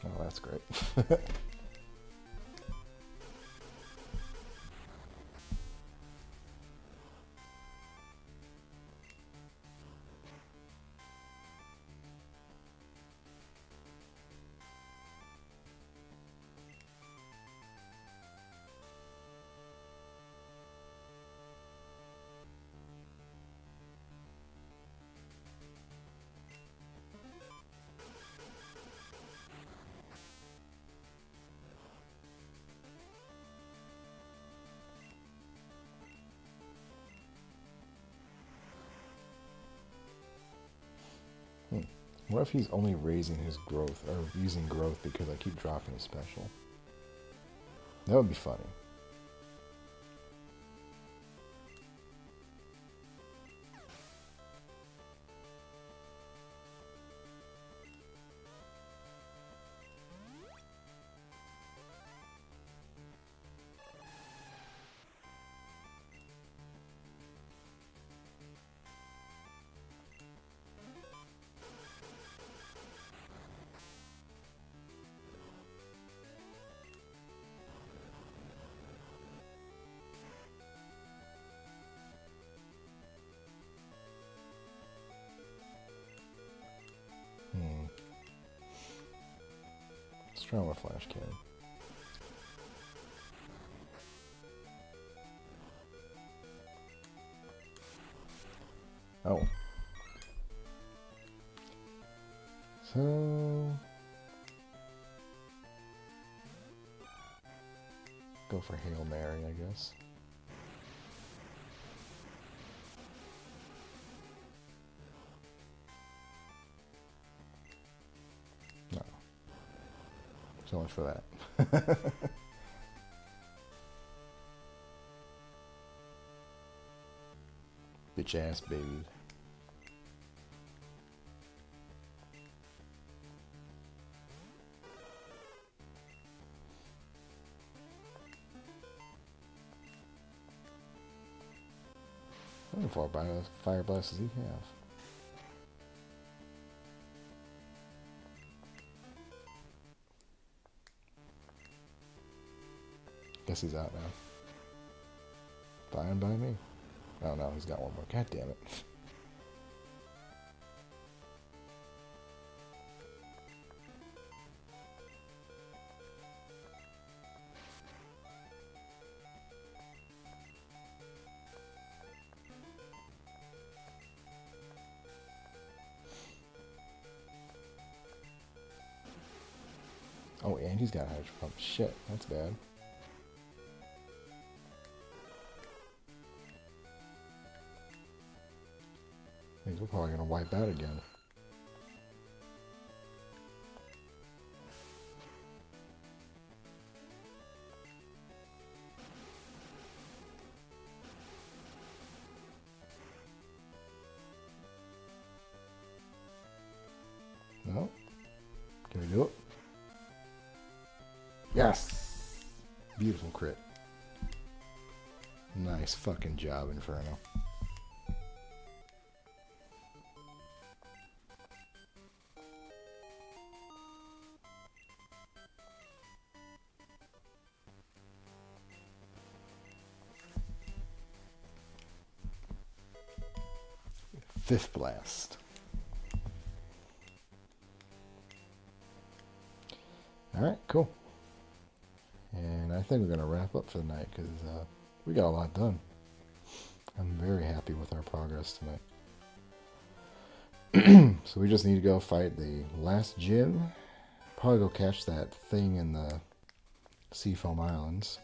Oh, that's great. What if he's only raising his growth, or using growth because I keep dropping his special? That would be funny. Let's try with Flash Cannon. Oh. So... go for Hail Mary, I guess. No. So much for that. Bitch ass baby. How far by fire blast does he have? Guess he's out now. Fine by me. Oh no, he's got one more. God damn it. Oh, and he's got a hydro pump. Shit, that's bad. We're probably gonna wipe out again. No? Can we do it? Yes! Beautiful crit. Nice fucking job, Inferno. fifth blast. Alright, cool. And I think we're going to wrap up for the night because we got a lot done. I'm very happy with our progress tonight. So we just need to go fight the last gym. Probably go catch that thing in the Seafoam Islands.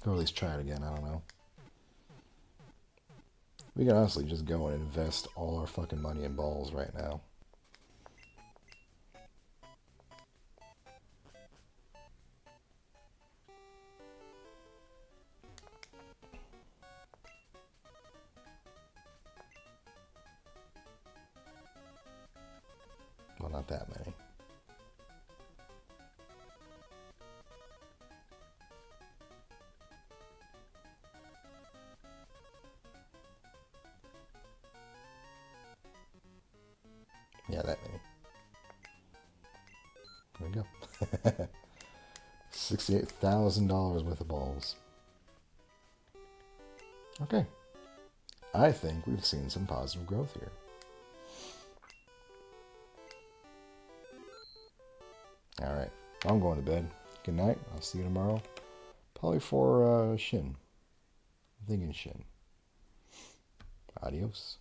Or at least try it again, I don't know. We can honestly just go and invest all our fucking money in balls right now. Well, not that many. Yeah, that many. There we go. $68,000 worth of balls. Okay. I think we've seen some positive growth here. Alright. I'm going to bed. Good night. I'll see you tomorrow. Probably for Shin. I'm thinking Shin. Adios.